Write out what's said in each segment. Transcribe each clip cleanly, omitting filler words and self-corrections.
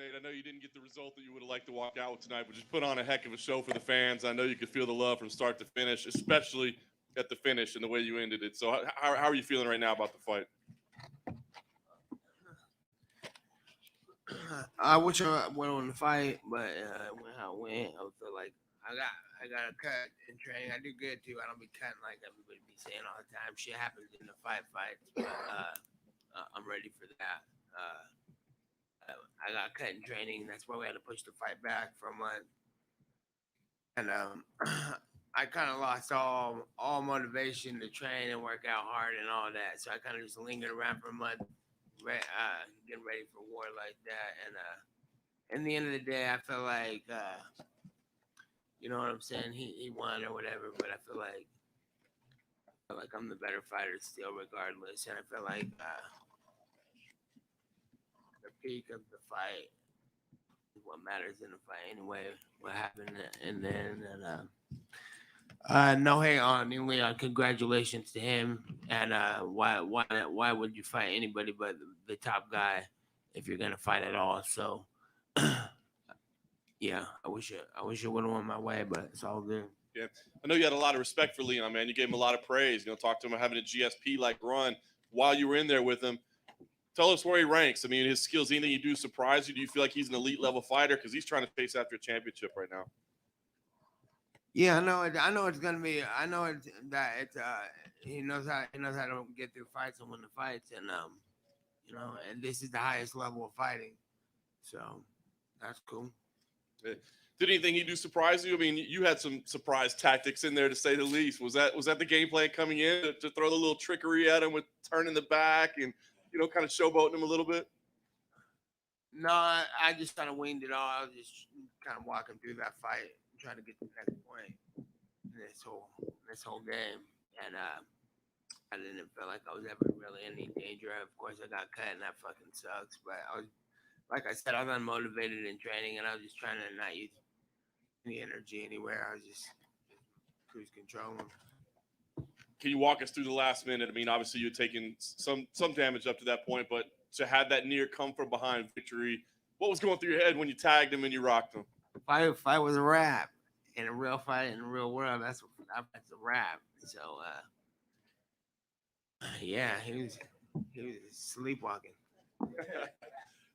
Nate, I know you didn't get the result that you would have liked to walk out with tonight, but just put on a heck of a show for the fans. I know you could feel the love from start to finish, especially at the finish and the way you ended it. So how are you feeling right now about the fight? I wish I went on the fight, but when I went, I feel like I got a cut in training. I do good too. I don't be cutting like everybody be saying all the time. Shit happens in the fights, but I'm ready for that. I got cut in training. That's why we had to push the fight back for a month. And I kind of lost all motivation to train and work out hard and all that. So I kind of just lingered around for a month, getting ready for war like that. And in the end of the day, I feel like, you know what I'm saying? He won or whatever, but I feel like I'm the better fighter still, regardless. And I feel like the peak of the fight is what matters in the fight anyway. What happened, and then no hate on Leon. Congratulations to him. And why would you fight anybody but the top guy if you're gonna fight at all? So yeah, I wish it would have went my way, but it's all good. Yeah, I know you had a lot of respect for Leon, man. You gave him a lot of praise. You know, talk to him about having a GSP-like run while you were in there with him. Tell us where he ranks. I mean, his skills, anything you do surprise you? Do you feel like he's an elite level fighter? Because he's trying to chase after a championship right now. Yeah, I know it's gonna be. I know it's that it's. He knows how to get through fights and win the fights, and you know, and this is the highest level of fighting, so that's cool. Did anything he do surprise you? I mean, you had some surprise tactics in there, to say the least. Was that the game plan coming in to throw the little trickery at him with turning the back and, you know, kind of showboating him a little bit? No, I just kind of winged it all. I was just kind of walking through that fight, trying to get to the next point in this whole game, and I didn't feel like I was ever really in any danger. Of course, I got cut, and that fucking sucks. But I was, like I said, I was unmotivated in training, and I was just trying to not use any energy anywhere. I was just cruise control. Can you walk us through the last minute? I mean, obviously you're taking some damage up to that point, but to have that near come from behind victory, what was going through your head when you tagged him and you rocked him? Fight was a wrap. In a real fight in the real world, that's a wrap. So yeah, he was sleepwalking.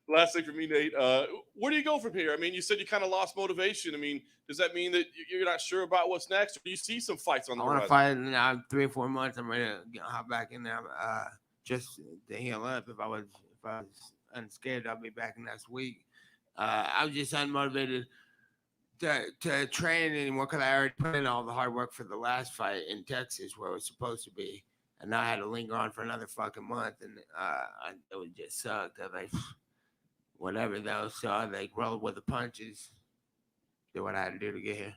Last thing for me, Nate, where do you go from here? I mean, you said you kind of lost motivation. I mean, does that mean that you're not sure about what's next? Or do you see some fights on the horizon? I want to fight now 3 or 4 months. I'm ready to hop back in there just to heal up. If I was unscared, I'll be back next week. I was just unmotivated to train anymore because I already put in all the hard work for the last fight in Texas where it was supposed to be. And now I had to linger on for another fucking month. And it would just sucked. I was like, whatever though. So I like rolled with the punches. Did what I had to do to get here.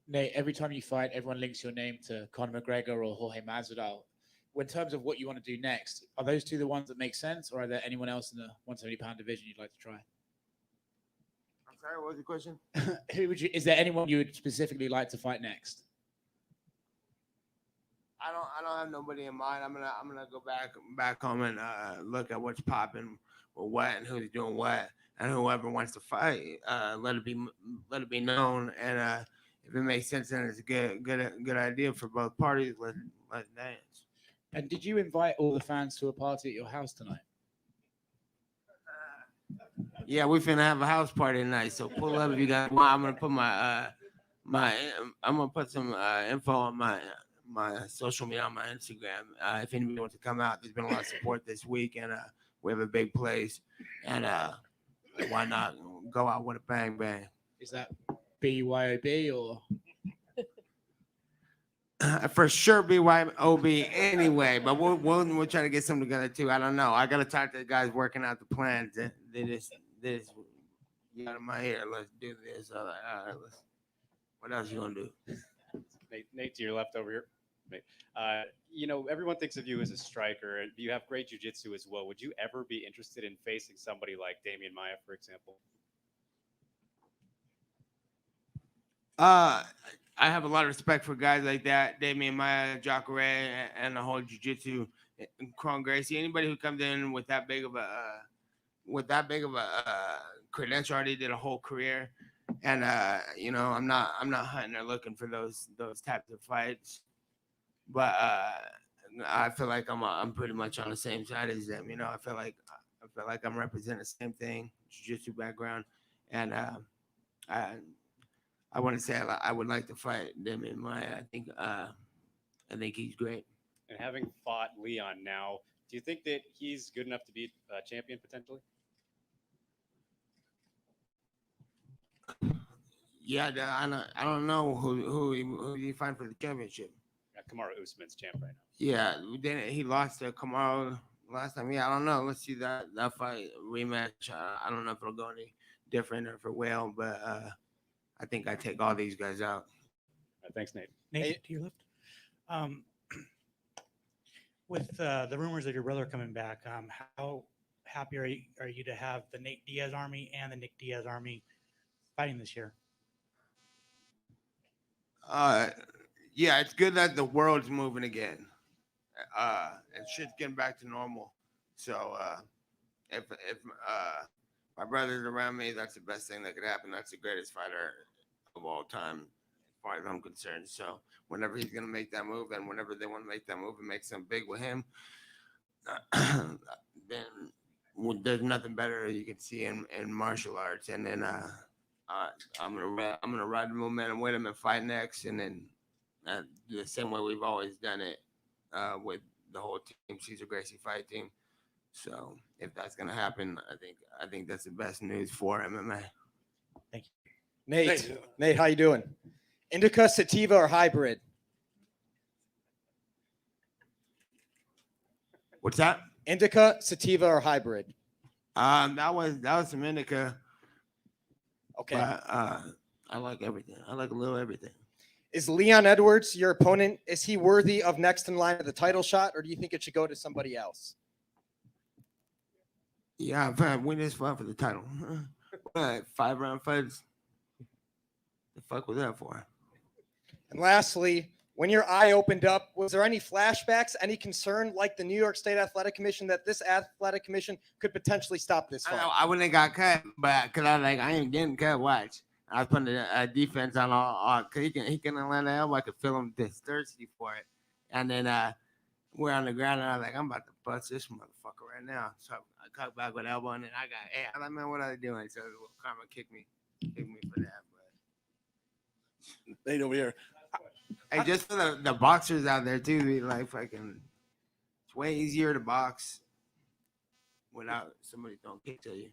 Nate, every time you fight, everyone links your name to Conor McGregor or Jorge Masvidal. In terms of what you want to do next, are those two the ones that make sense, or are there anyone else in the 170-pound division you'd like to try? I'm sorry, what was the question? Is there anyone you would specifically like to fight next? I don't have nobody in mind. I'm gonna go back home and look at what's popping or what and who's doing what, and whoever wants to fight, let it be known. And if it makes sense, then it's a good idea for both parties. Let's dance. And did you invite all the fans to a party at your house tonight? Yeah, we finna have a house party tonight. So pull up if you guys want. I'm gonna put I'm gonna put some info on my social media on my Instagram. If anybody wants to come out, there's been a lot of support this week, and we have a big place. And why not go out with a bang bang? Is that BYOB or? For sure, BYOB anyway. But we'll try to get something together too. I don't know. I gotta talk to the guys working out the plans. This you got in my ear. Let's do this. All right, what else you gonna do? Nate, to your left over here. You know, everyone thinks of you as a striker, and you have great jiu-jitsu as well. Would you ever be interested in facing somebody like Damian Maia, for example? I have a lot of respect for guys like that, Damian Maia, Jacare, and the whole jiu-jitsu, Kron Gracie. Anybody who comes in with that big of a with that big of a credential, already did a whole career, and you know, I'm not hunting or looking for those types of fights, but I feel like I'm pretty much on the same side as them. You know, I feel like I'm representing the same thing, jiu-jitsu background, and I want to say I would like to fight Damian Maya. I think he's great. And having fought Leon now, do you think that he's good enough to be a champion potentially? Yeah, I don't know who he find for the championship. Kamaru Usman's champ right now. Yeah, then he lost to Kamaru last time. Yeah, I don't know. Let's see that fight rematch. I don't know if it'll go any different or if it will, but I think I take all these guys out. Thanks, Nate. Nate, to your left. With the rumors of your brother coming back, how happy are you to have the Nate Diaz Army and the Nick Diaz Army fighting this year? Yeah, it's good that the world's moving again. And shit's getting back to normal. So if my brother's around me, that's the best thing that could happen. That's the greatest fighter of all time, as far as I'm concerned. So whenever he's gonna make that move, and whenever they want to make that move and make something big with him, then there's nothing better you can see in martial arts. And then I'm gonna ride the momentum with him and fight next, and then do the same way we've always done it with the whole team, Cesar Gracie fight team. So if that's gonna happen, I think that's the best news for MMA. Thank you. Nate, how you doing? Indica, sativa, or hybrid? What's that? Indica, sativa, or hybrid? That was some indica. Okay. But, I like everything. I like a little everything. Is Leon Edwards your opponent? Is he worthy of next in line of the title shot, or do you think it should go to somebody else? Yeah, I've had winners fight for the title. 5-round fights. The fuck was that for? And lastly, when your eye opened up, was there any flashbacks, any concern like the New York State Athletic Commission that this athletic commission could potentially stop this fight? I wouldn't have got cut, but because I ain't getting cut. Watch. I was putting a defense on all cause he can land the elbow. I could feel him thirsty for it. And then we're on the ground, and I was like, I'm about to bust this motherfucker right now. So I cut back with elbow, and then I got, hey, I don't know what I was doing. So Karma kicked me for that. But Nate over here. hey, just for the boxers out there too, like fucking, it's way easier to box without somebody throwing kicks at you.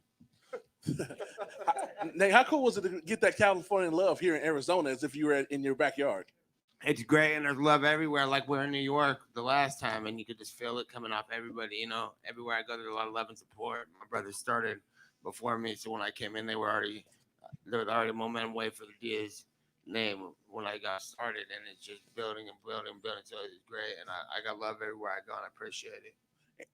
Nate, how cool was it to get that California love here in Arizona as if you were in your backyard? It's great, and there's love everywhere. Like we're in New York the last time, and you could just feel it coming off everybody. You know, everywhere I go, there's a lot of love and support. My brothers started before me, so when I came in, there was already momentum way for the Diaz name when I got started, and it's just building and building and building. So it's great, and I got love everywhere I go, and I appreciate it.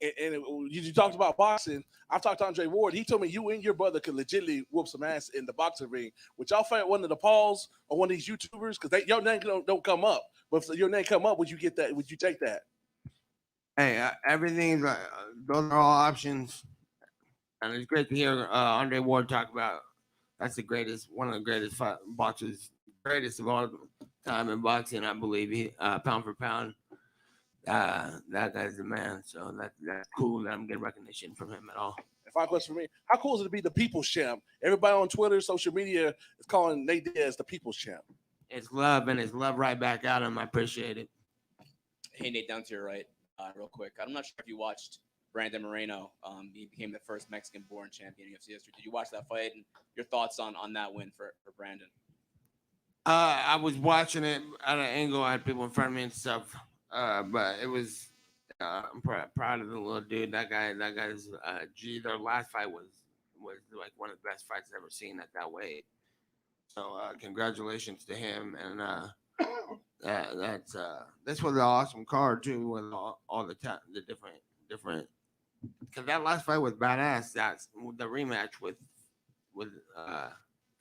And you talked about boxing. I've talked to Andre Ward. He told me you and your brother could legitimately whoop some ass in the boxing ring. Would y'all fight one of the Pauls or one of these YouTubers? Because your name don't come up. But if your name come up, would you get that? Would you take that? Hey, everything's those are all options, and it's great to hear Andre Ward talk about. That's the greatest, one of the greatest boxers, greatest of all time in boxing, I believe. He pound for pound. That guy's the man. So that's cool that I'm getting recognition from him at all. And final question for me: how cool is it to be the People's Champ? Everybody on Twitter, social media is calling Nate Diaz the People's Champ. It's love, and it's love right back at him. I appreciate it. Hey, Nate, down to your right, real quick. I'm not sure if you watched Brandon Moreno. He became the first Mexican-born champion in UFC history. Did you watch that fight, and your thoughts on that win for Brandon? I was watching it at an angle. I had people in front of me and stuff. But it was, I'm proud of the little dude. That guy's, their last fight was like one of the best fights I've ever seen at that weight. So, congratulations to him. And, this was an awesome card too, with all the different, cause that last fight was badass. That's the rematch with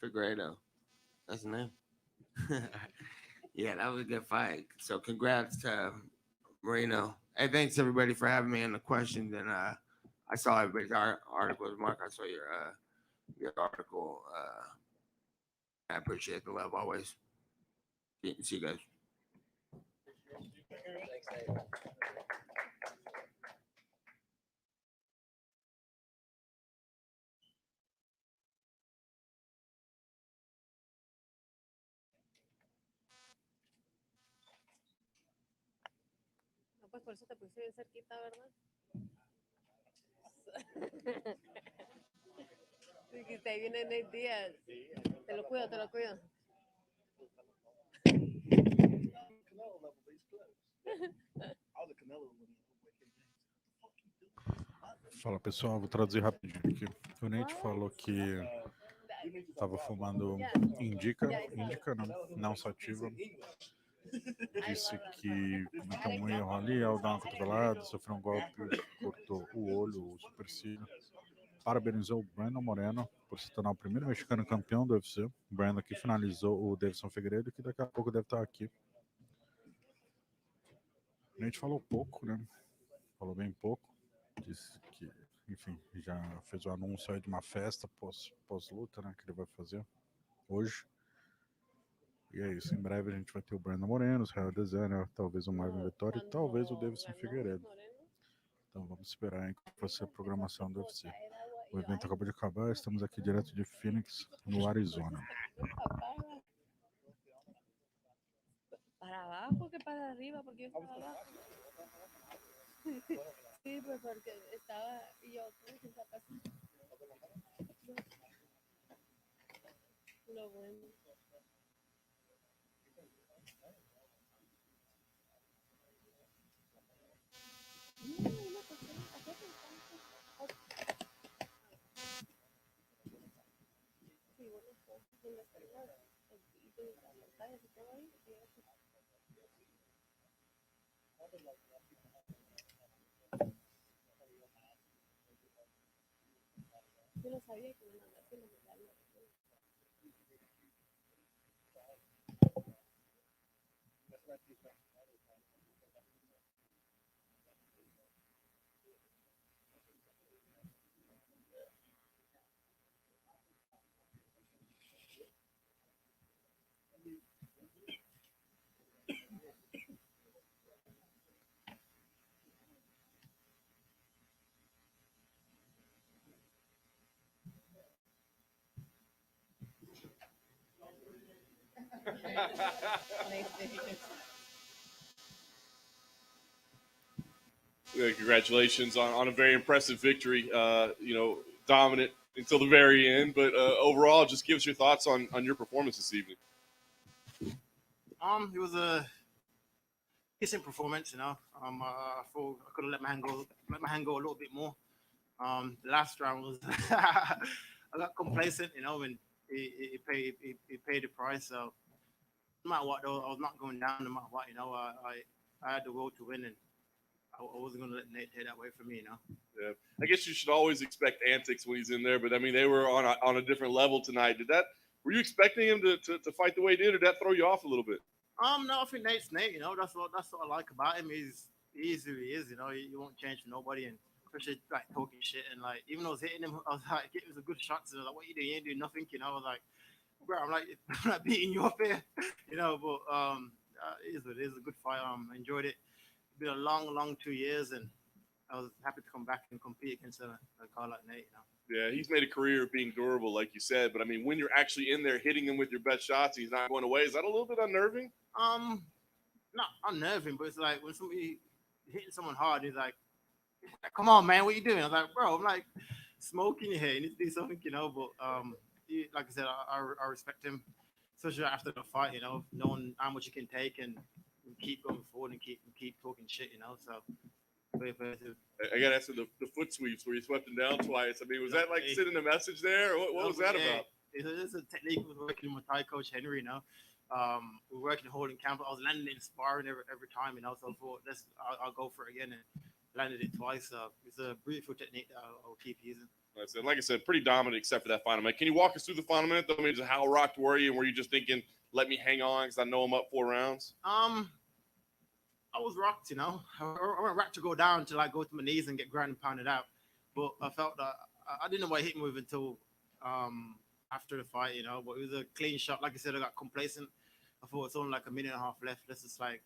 Figueiredo. That's the name. Yeah, that was a good fight. So congrats to Moreno. Hey, thanks everybody for having me and the questions. And I saw everybody's articles, Mark. I saw your article. I appreciate the love always. See you guys. No, pues por eso te puse bien cerquita, ¿verdad? Dijiste, ahí viene Nate Díaz. Te lo cuido, te lo cuido. Fala pessoal, vou traduzir rapidinho aqui. O Nate falou que estava fumando indica não sativa. Disse que cometeu um erro ali ao dar uma cotovelada, sofreu um golpe, cortou o olho, o supercílio. Parabenizou o Brandon Moreno por se tornar o primeiro mexicano campeão do UFC. O Brandon que finalizou o Davidson Figueiredo, que daqui a pouco deve estar aqui. A gente falou pouco, né? Falou bem pouco. Disse que, enfim, já fez o anúncio aí de uma festa pós-luta, né? Que ele vai fazer hoje. E é isso, em breve a gente vai ter o Brandon Moreno, o Israel Adesanya, talvez o Marvin Vettori e talvez o Davidson Figueiredo. Então vamos esperar aí qual vai ser a programação do UFC. O evento acabou de acabar, estamos aqui direto de Phoenix, no Arizona. Para abajo que para arriba, porque yo estaba abajo. Sí, pues porque estaba yo lo bueno. Yo no sabía que me mandaste los medallas. Yeah, congratulations on a very impressive victory. Dominant until the very end, but overall, just give us your thoughts on your performance this evening. It was a decent performance, I thought I could have let my hand go a little bit more. The last round was I got complacent, and it paid the price. So no matter what, though, I was not going down. No matter what, I had the will to win, and I wasn't going to let Nate take that away from me. Yeah, I guess you should always expect antics when he's in there, but I mean they were on a different level tonight. Were you expecting him to fight the way he did, or did that throw you off a little bit? No, I think Nate's Nate. That's what I like about him. He is who he is. He won't change for nobody, and especially like talking shit and like even though I was hitting him, I was like, it was a good shot. So I was like, what you doing? You ain't doing nothing. I was like, bro, I'm not beating you up here, But it is what it is. A good fight. I enjoyed it. It's been a long 2 years, and I was happy to come back and compete against a guy like Nate. Yeah, he's made a career of being durable, like you said. But I mean, when you're actually in there hitting him with your best shots, he's not going away. Is that a little bit unnerving? Not unnerving, but it's like when somebody hitting someone hard, he's like, "Come on, man, what you doing?" I was like, "Bro, I'm like smoking your hair. You need to do something, But like I said, I respect him, especially after the fight. Knowing how much you can take and keep going forward and keep talking shit. So. I got to ask the foot sweeps where you swept him down twice. I mean, was that like sending a message there? Or what was that about? It's a technique we were working with my Thai coach Henry. We were working holding camp. I was landing it in sparring every time. So I thought I'll go for it again and landed it twice. So it's a beautiful technique that I'll keep using. Like I said, pretty dominant except for that final minute. Can you walk us through the final minute? I mean, how rocked were you? And were you just thinking, let me hang on because I know I'm up 4 rounds? I was rocked, I went right to go down to like go to my knees and get ground and pounded out. but I felt that I didn't know what hit me with until after the fight, you know. But it was a clean shot. Like I said, I got complacent. I thought it's only like a minute and a half left. Let's just like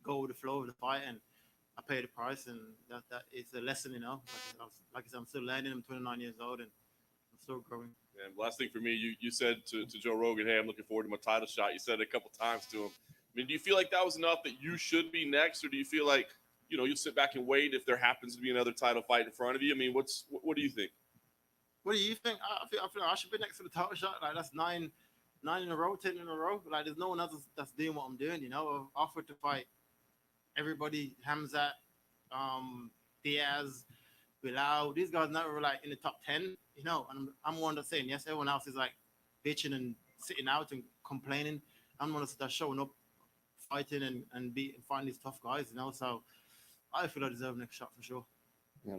go with the flow of the fight, and I paid the price, and that is a lesson, you know. Like I said, I'm still learning. I'm 29 years old, and I'm still growing. And last thing for me, you said to Joe Rogan, hey, I'm looking forward to my title shot. You said it a couple times to him. I mean, do you feel like that was enough that you should be next, or do you feel like, you know, you'll sit back and wait if there happens to be another title fight in front of you? I mean, what do you think? What do you think? I feel I should be next to the title shot. Like that's nine in a row, 10 in a row. Like there's no one else that's doing what I'm doing. You know, I've offered to fight everybody, Hamzat, Diaz, Bilal. These guys never were like in the top 10. You know, and I'm one that's saying yes. Everyone else is like bitching and sitting out and complaining. I'm one that's showing up, fighting and finding these tough guys. You know, so I feel I deserve next shot for sure. Yeah,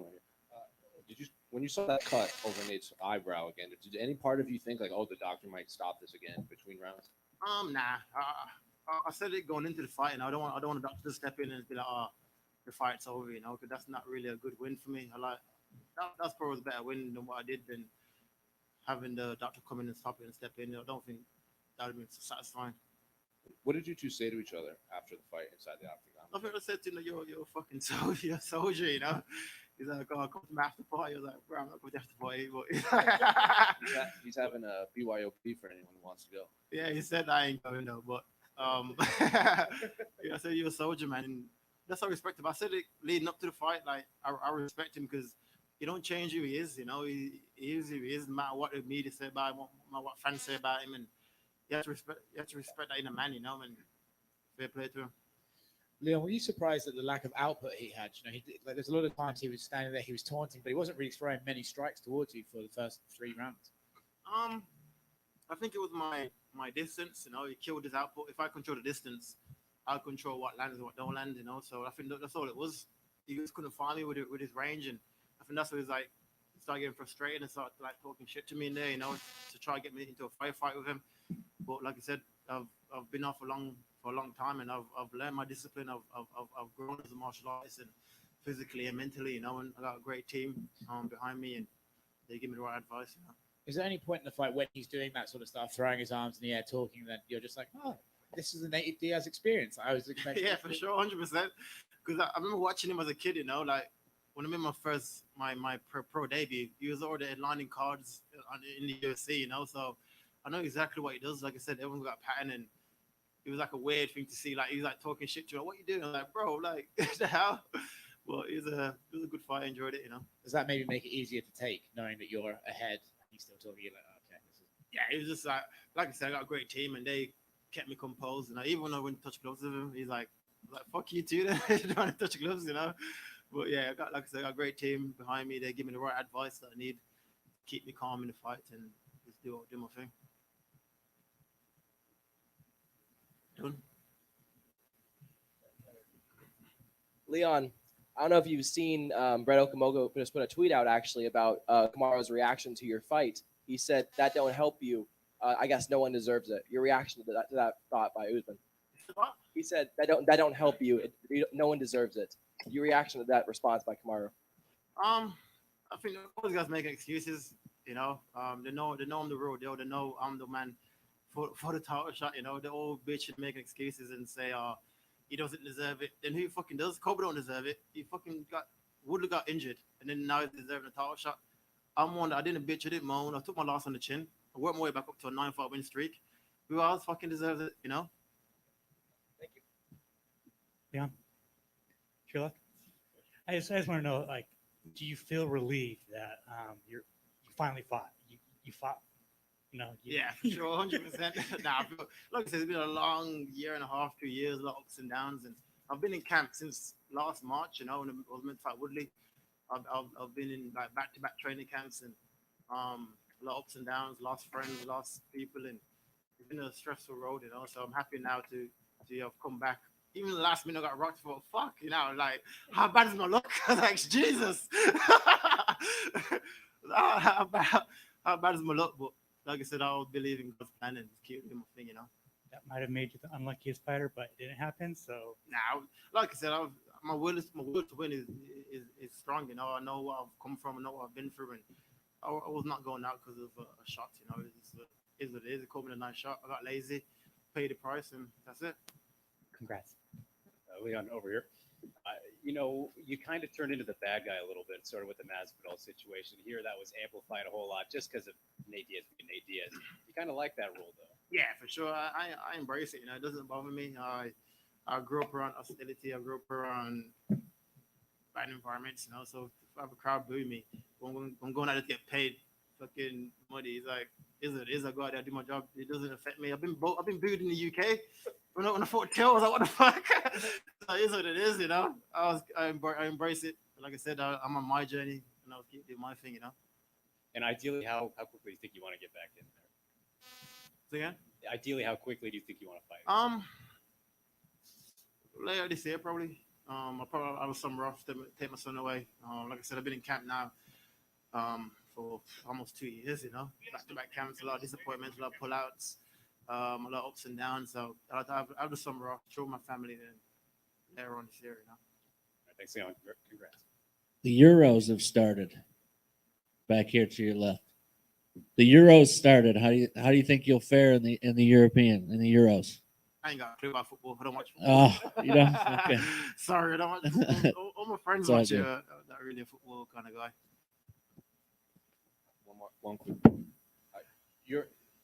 did you, when you saw that cut over Nate's eyebrow again, did any part of you think like, oh, the doctor might stop this again between rounds? Nah. I said it going into the fight, and I don't want the doctor to step in and be like, oh, the fight's over, you know, because that's not really a good win for me. I like that's probably a better win than what I did than having the doctor come in and stop it and step in. I don't think that would have been satisfying. What did you two say to each other after the fight inside the octagon? I think I said to him, you're a fucking soldier, you're a soldier, you know. He's like, oh, come to my after party. I was like, bro, I'm not going to after party. But he's having a BYOP for anyone who wants to go. Yeah, he said I ain't going though, but yeah, I said you're a soldier, man. And that's how I respect him. I said it leading up to the fight, like I respect him because he don't change who he is. You know, he is who he is, no matter what the media say about him, no matter what fans say about him, and you have to respect that in a man, you know, and fair play to him. Leon, were you surprised at the lack of output he had? You know, like there's a lot of times he was standing there, he was taunting, but he wasn't really throwing many strikes towards you for the first 3 rounds. I think it was my distance. You know, he killed his output. If I control the distance, I'll control what lands and what don't land. You know, so I think that's all it was. He just couldn't find me with his range, and I think that's what he's like. Started getting frustrated and started like talking shit to me in there. You know, to try to get me into a fight with him. But like I said, I've been off for a long time, and I've learned my discipline. I've grown as a martial artist and physically and mentally, you know, and I got a great team behind me, and they give me the right advice. You know. Is there any point in the fight when he's doing that sort of stuff, throwing his arms in the air, talking, that you're just like, oh, this is a native Diaz experience? I was expecting. Yeah, for sure, 100%. Because I remember watching him as a kid, you know, like when I'm in my pro debut, he was already headlining cards in the UFC, you know, so I know exactly what he does. Like I said, everyone's got a pattern, and it was like a weird thing to see. Like he was like talking shit to me. What you doing? I'm like, bro, like what the hell? Well, it was a good fight. I enjoyed it, you know. Does that maybe make it easier to take, knowing that you're ahead and he's still talking? You're like, oh, okay, this is... Yeah, it was just like I said, I got a great team, and they kept me composed. And even when I went to touch gloves with him, he's like fuck you too. Then you don't want to touch gloves, you know. But yeah, like I said, I got a great team behind me. They give me the right advice that I need to keep me calm in the fight and just do my thing. Done. Leon, I don't know if you've seen Brett Okamoto just put a tweet out actually about Kamaru's reaction to your fight. He said that don't help you. I guess no one deserves it. Your reaction to that thought by Usman. He said that don't help you. No one deserves it. Your reaction to that response by Kamaru. I think all these guys making excuses. You know, they know I'm the real deal. They know I'm the man for the title shot. You know, they're all bitching, making excuses and say, he doesn't deserve it. Then who fucking does? Kobe don't deserve it. He fucking Woodley got injured, and then now he's deserving a title shot. I'm one that I didn't bitch, I didn't moan. I took my loss on the chin. I worked my way back up to a 9-5 win streak. Who else fucking deserves it? You know. Thank you. Leon, Sheila, I just want to know, like, do you feel relieved that you finally fought? You fought. You know, yeah, for sure, 100%. Nah, like I said, it's been a long year and a half, 2 years, a lot of ups and downs, and I've been in camp since last March. You know, when I was meant to fight Woodley, I've been in like back-to-back training camps, and a lot of ups and downs, lost friends, lost people, and it's been a stressful road. You know, so I'm happy now to have come back. Even the last minute I got rocked for, fuck, you know, like how bad is my luck? I was like, Jesus, how bad is my luck? But like I said, I'll believe in God's plan and keep doing my thing, you know. That might have made you the unluckiest fighter, but it didn't happen. So now, like I said, my will to win is strong. You know, I know what I've come from, I know what I've been through, and I was not going out because of a shot. You know, is what it is. It caught me a nice shot. I got lazy, paid the price, and that's it. Congrats. Leon, over here. You know, you kind of turned into the bad guy a little bit, sort of with the Masvidal situation. Here, that was amplified a whole lot just because of Nate Diaz being Nate Diaz. You kind of like that role, though. Yeah, for sure. I embrace it. You know, it doesn't bother me. I grew up around hostility. I grew up around bad environments. You know, so if I have a crowd booing me, I'm going out to get paid fucking money. It's like, is it is? I go out there, do my job. It doesn't affect me. I've been booed in the UK. When I fought Till, I was like, what the fuck? So it is what it is, you know. I embrace it. Like I said, I'm on my journey, and I'll keep doing my thing, you know. And ideally, how quickly do you think you want to get back in there? So yeah. Ideally, how quickly do you think you want to fight? Later this year probably. I'll probably have some rough to take my son away. Like I said, I've been in camp now for almost 2 years, you know. Back-to-back camps, a lot of disappointments, a lot of pullouts, a lot of ups and downs. So I'll have the summer off, show my family then later on this year, you know. Thanks, Leon. Congrats. The Euros have started. Back here to your left. The Euros started. How do you think you'll fare in the Euros? I ain't got a clue about football. I don't watch football. Oh, you don't? Okay. Sorry, I don't watch football. All my friends watch it. Not really a football kind of guy. One quick.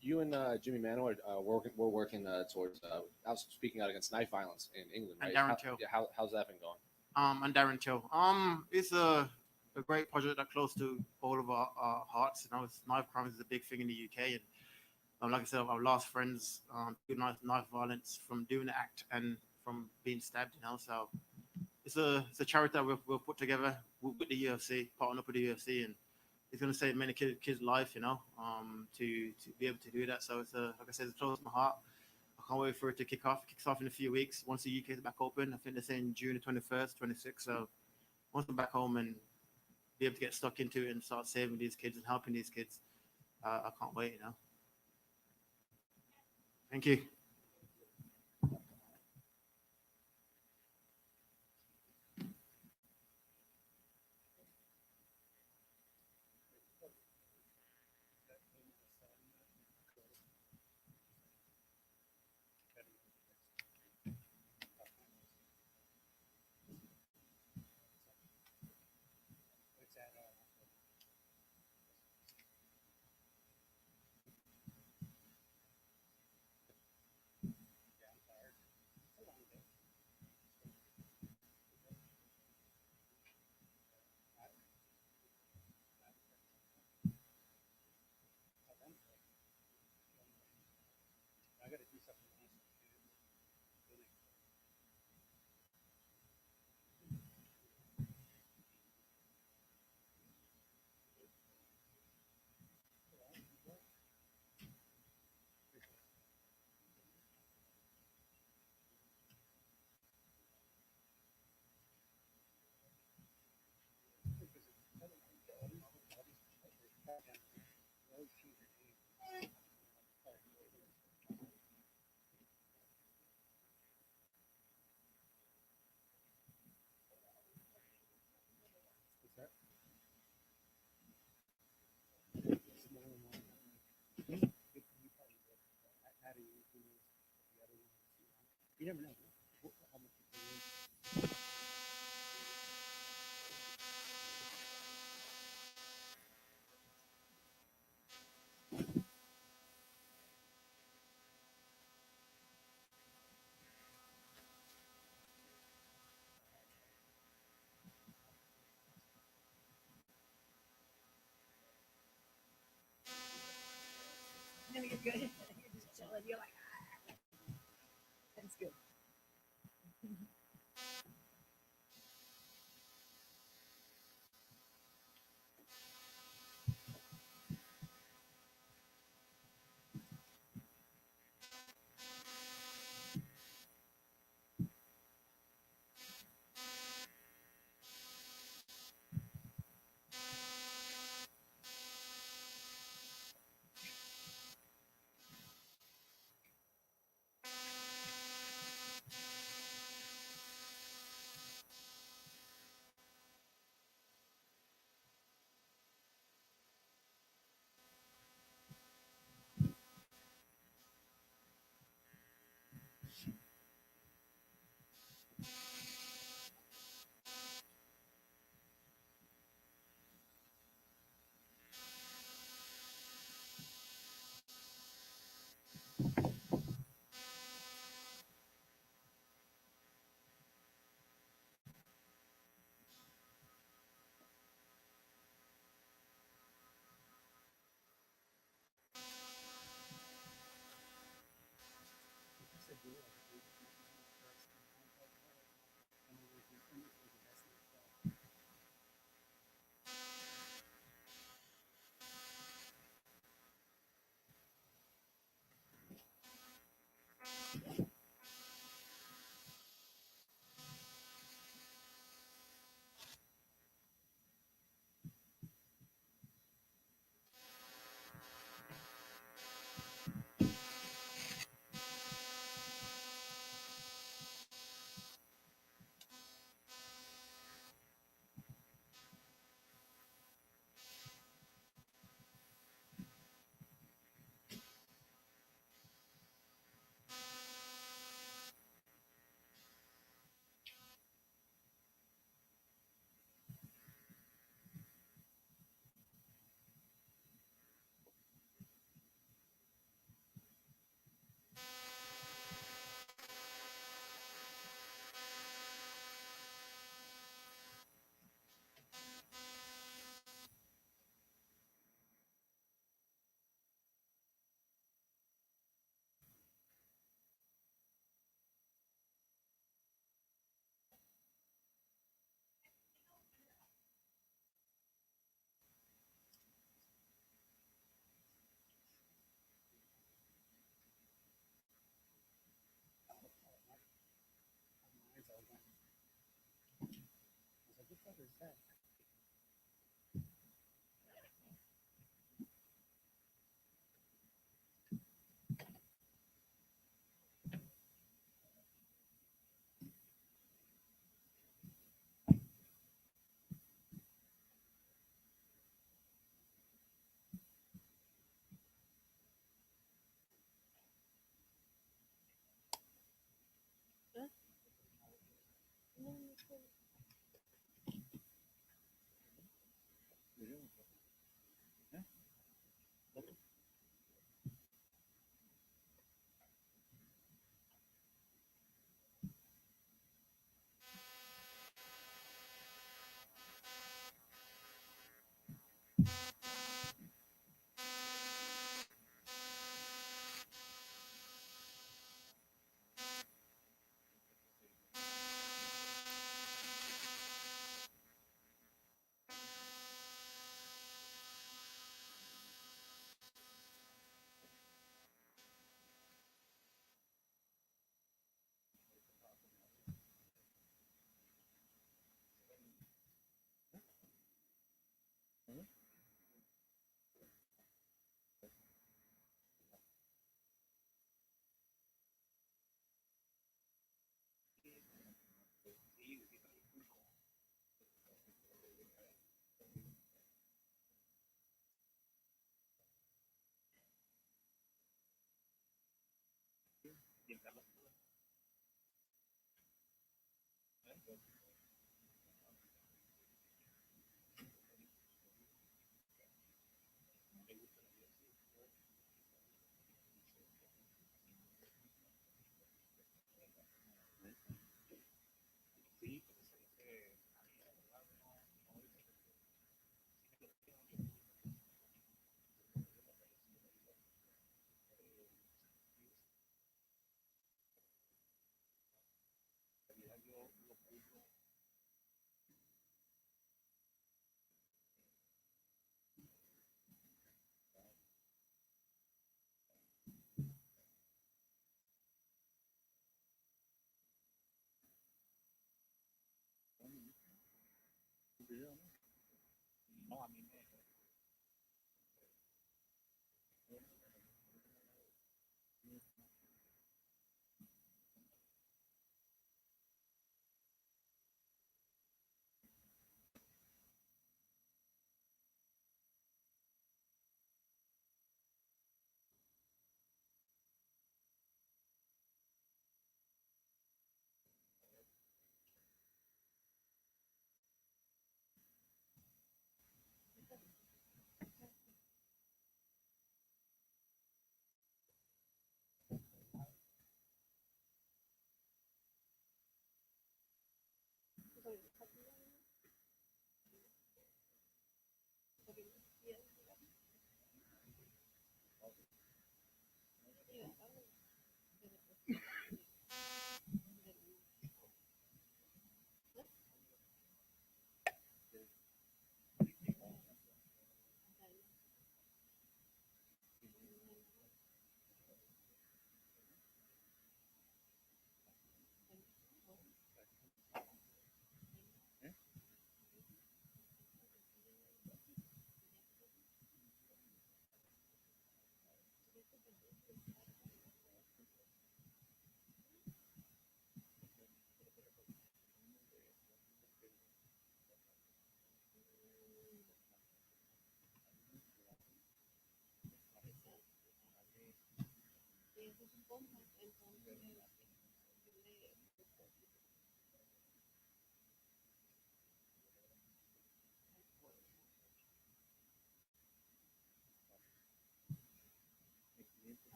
You and Jimmy Mano are working towards. I was speaking out against knife violence in England, right? And Darren Till. How's that been going? And Darren Till. It's a great project that's close to all of our hearts. You know, knife crime is a big thing in the UK, and like I said, I've lost friends to knife violence from doing the act and from being stabbed. You know, so it's a charity that we've put together with the UFC, partnering up with the UFC, and it's going to save many kids' life. You know, to be able to do that. So it's like I said, it's close to my heart. I can't wait for it to kick off. It kicks off in a few weeks. Once the UK is back open, I think they're saying June the 21st, 26th. So once I'm back home and be able to get stuck into it and start saving these kids and helping these kids, I can't wait, you know. Thank you. You never know. You're good. You're just chilling. You're like, ah. That's good.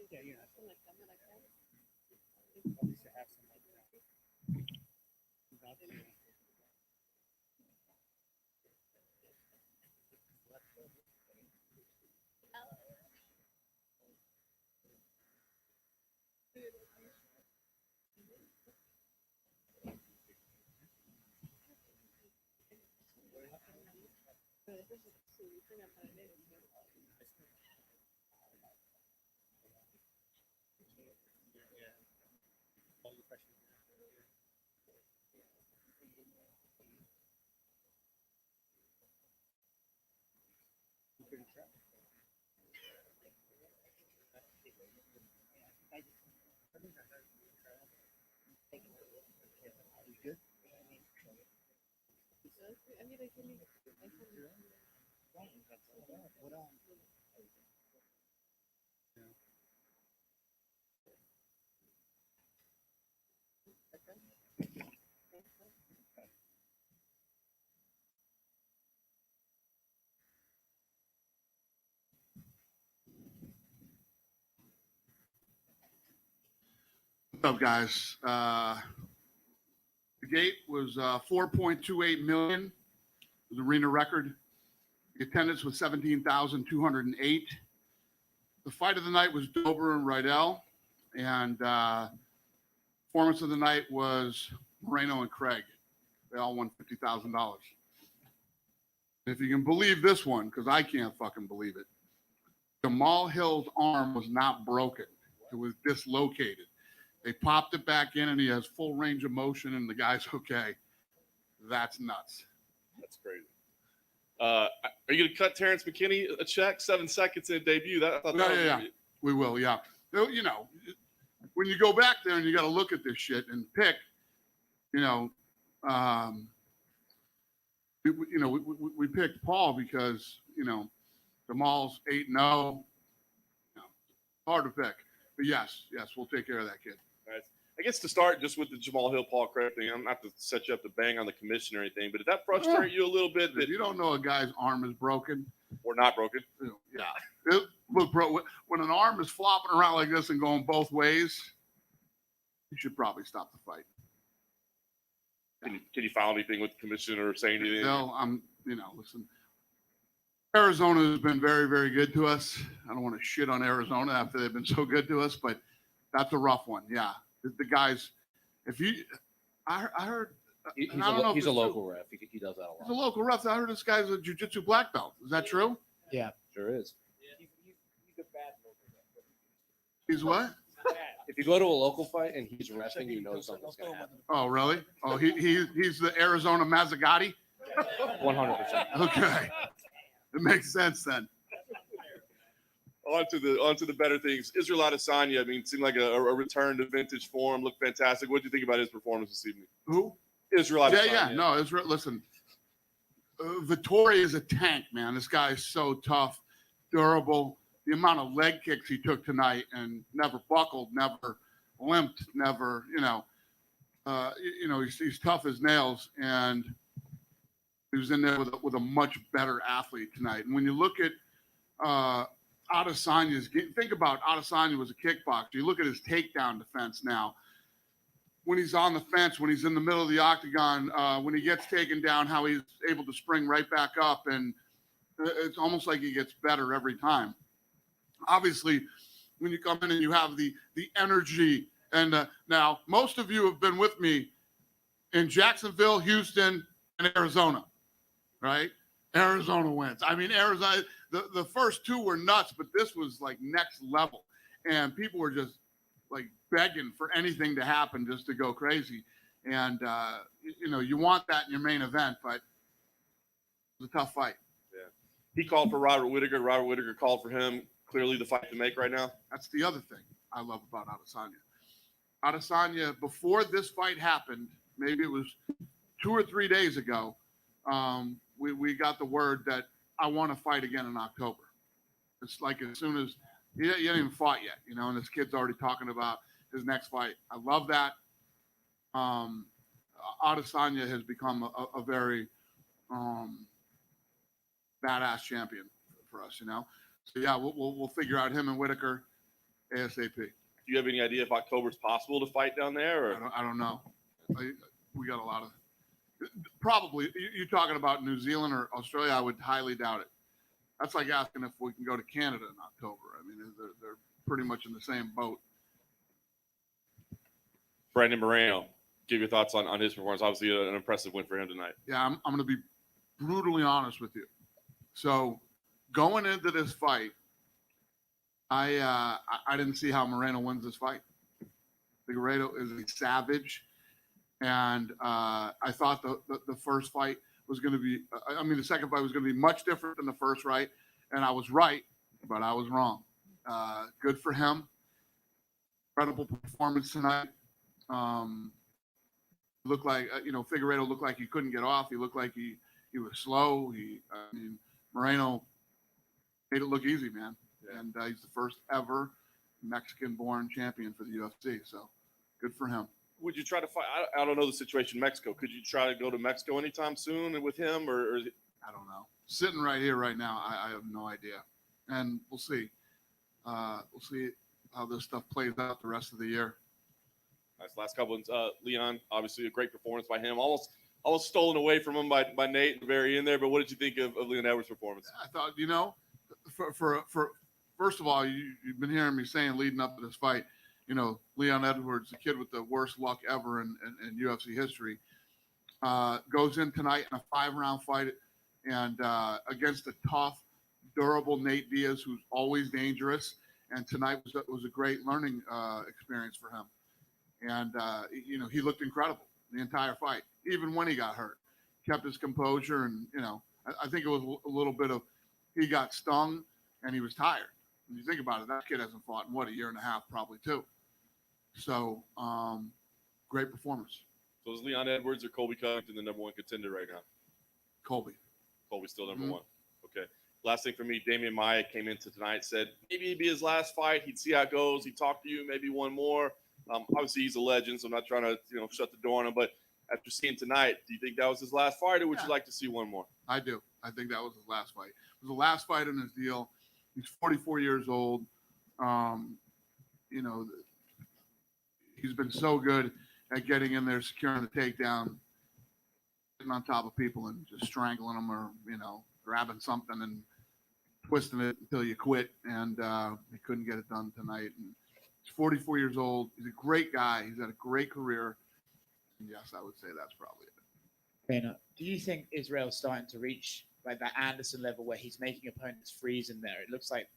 Yeah, you know. What's up, guys? The gate was 4.28 million, the arena record. The attendance was 17,208. The fight of the night was Dober and Rydell, and performance of the night was Moreno and Craig. They all won $50,000. If you can believe this one, because I can't fucking believe it, Jamal Hill's arm was not broken. It was dislocated. They popped it back in, and he has full range of motion, and the guy's okay. That's nuts. That's crazy. Are you going to cut Terrence McKinney a check? 7 seconds in debut. Yeah. We will, yeah. You know, when you go back there and you got to look at this shit and pick, you know, we picked Paul because, you know, Jamal's 8-0. You know, hard to pick. But yes, we'll take care of that kid. Right. I guess to start just with the Jamal Hill Paul Craig thing, I'm not to set you up to bang on the commission or anything, but did that frustrate you a little bit? If you don't know a guy's arm is broken or not broken, yeah. Look, bro, when an arm is flopping around like this and going both ways, you should probably stop the fight. Can you file anything with the commission or say anything? No, listen. Arizona has been very, very good to us. I don't want to shit on Arizona after they've been so good to us, but that's a rough one. Yeah, the guys. I heard. He's a local ref. He does that a lot. He's a local ref. I heard this guy's a jiu-jitsu black belt. Is that true? Yeah, sure is. He's what? If you go to a local fight and he's wrestling, you know something's gonna happen. Oh, really? Oh, he's the Arizona Mazzagatti? 100%. Okay. It makes sense then. On to the better things. Israel Adesanya, I mean, seemed like a return to vintage form. Looked fantastic. What do you think about his performance this evening? Who? Israel Adesanya. Yeah. No, Israel. Listen, Vittori is a tank, man. This guy is so tough, durable. The amount of leg kicks he took tonight and never buckled, never limped, never, he's tough as nails, and he was in there with a much better athlete tonight. And when you look at Adesanya's, think about Adesanya was a kickboxer. You look at his takedown defense now. When he's on the fence, when he's in the middle of the octagon, when he gets taken down, how he's able to spring right back up, and it's almost like he gets better every time. Obviously, when you come in and you have the energy, and now most of you have been with me in Jacksonville, Houston, and Arizona, right? Arizona wins. I mean, Arizona, the first two were nuts, but this was like next level. And people were just like begging for anything to happen just to go crazy. And, you want that in your main event, but it was a tough fight. Yeah. He called for Robert Whittaker. Robert Whittaker called for him. Clearly the fight to make right now. That's the other thing I love about Adesanya. Adesanya, before this fight happened, maybe it was 2 or 3 days ago, we got the word that I want to fight again in October. It's like as soon as he hadn't even fought yet, and this kid's already talking about his next fight. I love that. Adesanya has become a very badass champion for us, you know. So yeah, we'll figure out him and Whitaker ASAP. Do you have any idea if October's possible to fight down there? Or? I don't know. We got a lot of probably. You talking about New Zealand or Australia? I would highly doubt it. That's like asking if we can go to Canada in October. I mean, they're pretty much in the same boat. Brandon Moreno, give your thoughts on his performance. Obviously, an impressive win for him tonight. Yeah, I'm going to be brutally honest with you. So going into this fight, I didn't see how Moreno wins this fight. Figueiredo is a savage, and I thought the first fight was going to be. The second fight was going to be much different than the first, right? And I was right, but I was wrong. Good for him. Incredible performance tonight. Looked like Figueiredo looked like he couldn't get off. He looked like he was slow. Moreno made it look easy, man. Yeah. And he's the first ever Mexican-born champion for the UFC. So good for him. Would you try to fight? I don't know the situation in Mexico. Could you try to go to Mexico anytime soon with him, or is it? I don't know. Sitting right here, right now, I have no idea, and we'll see. We'll see how this stuff plays out the rest of the year. Nice last couple ones. Leon, obviously a great performance by him. Almost stolen away from him by Nate at the very end there. But what did you think of Leon Edwards' performance? I thought, for first of all, you've been hearing me saying leading up to this fight, Leon Edwards, the kid with the worst luck ever in UFC history, goes in tonight in a 5-round fight and against a tough, durable Nate Diaz, who's always dangerous. And tonight was a great learning experience for him. And, he looked incredible the entire fight, even when he got hurt. Kept his composure. And, I think it was a little bit of he got stung and he was tired. When you think about it, that kid hasn't fought in, a year and a half, probably 2. So, great performance. So is Leon Edwards or Colby Covington the number 1 contender right now? Colby. Colby's still number 1. Okay. Last thing for me, Damian Maia came into tonight, said maybe it'd be his last fight. He'd see how it goes. He'd talk to you, maybe one more. Obviously, he's a legend, so I'm not trying to shut the door on him. But after seeing tonight, do you think that was his last fight, or would you like to see one more? I do. I think that was his last fight. It was the last fight in his deal. He's 44 years old. He's been so good at getting in there, securing the takedown, getting on top of people and just strangling them, or grabbing something and twisting it until you quit. And he couldn't get it done tonight. And he's 44 years old. He's a great guy. He's had a great career. And yes, I would say that's probably it. Dana, do you think Israel's starting to reach like that Anderson level where he's making opponents freeze in there? It looks like,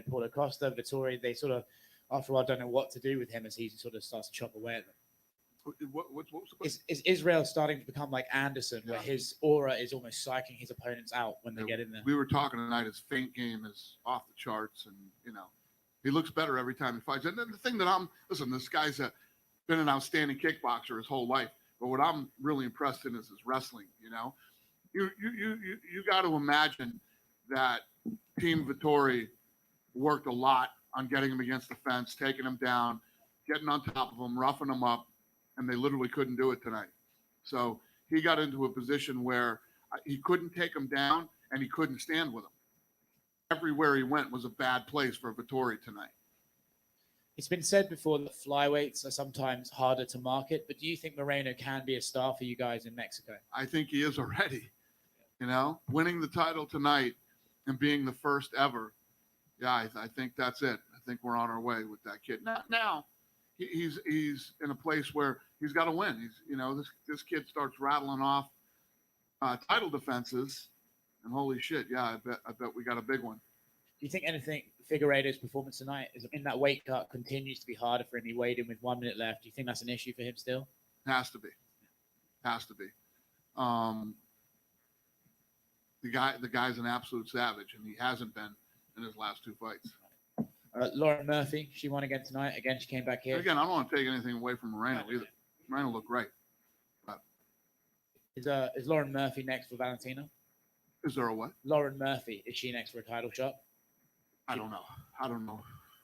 Paulo Costa, Vittori, they sort of, after a while, don't know what to do with him as he sort of starts to chop away at them. What's the question? Is Israel starting to become like Anderson, where his aura is almost psyching his opponents out when they get in there? We were talking tonight, his feint game is off the charts, and, he looks better every time he fights. And then the thing that this guy's been an outstanding kickboxer his whole life. But what I'm really impressed in is his wrestling. You got to imagine that Team Vittori worked a lot on getting him against the fence, taking him down, getting on top of him, roughing him up, and they literally couldn't do it tonight. So he got into a position where he couldn't take him down and he couldn't stand with him. Everywhere he went was a bad place for Vittori tonight. It's been said before that flyweights are sometimes harder to market, but do you think Moreno can be a star for you guys in Mexico? I think he is already. Winning the title tonight and being the first ever. Yeah, I think that's it. I think we're on our way with that kid. Now he's in a place where he's got to win. This kid starts rattling off title defenses, and holy shit, yeah, I bet we got a big one. Do you think anything Figueiredo's performance tonight is in that weight cut continues to be harder for him? He weighed in with 1 minute left. Do you think that's an issue for him still? Has to be. The guy's an absolute savage, and he hasn't been in his last 2 fights. Lauren Murphy, she won again tonight. Again, she came back here. Again, I don't want to take anything away from Moreno either. Moreno looked great. But is Lauren Murphy next for Valentina? Is there a what? Lauren Murphy, is she next for a title shot? I don't know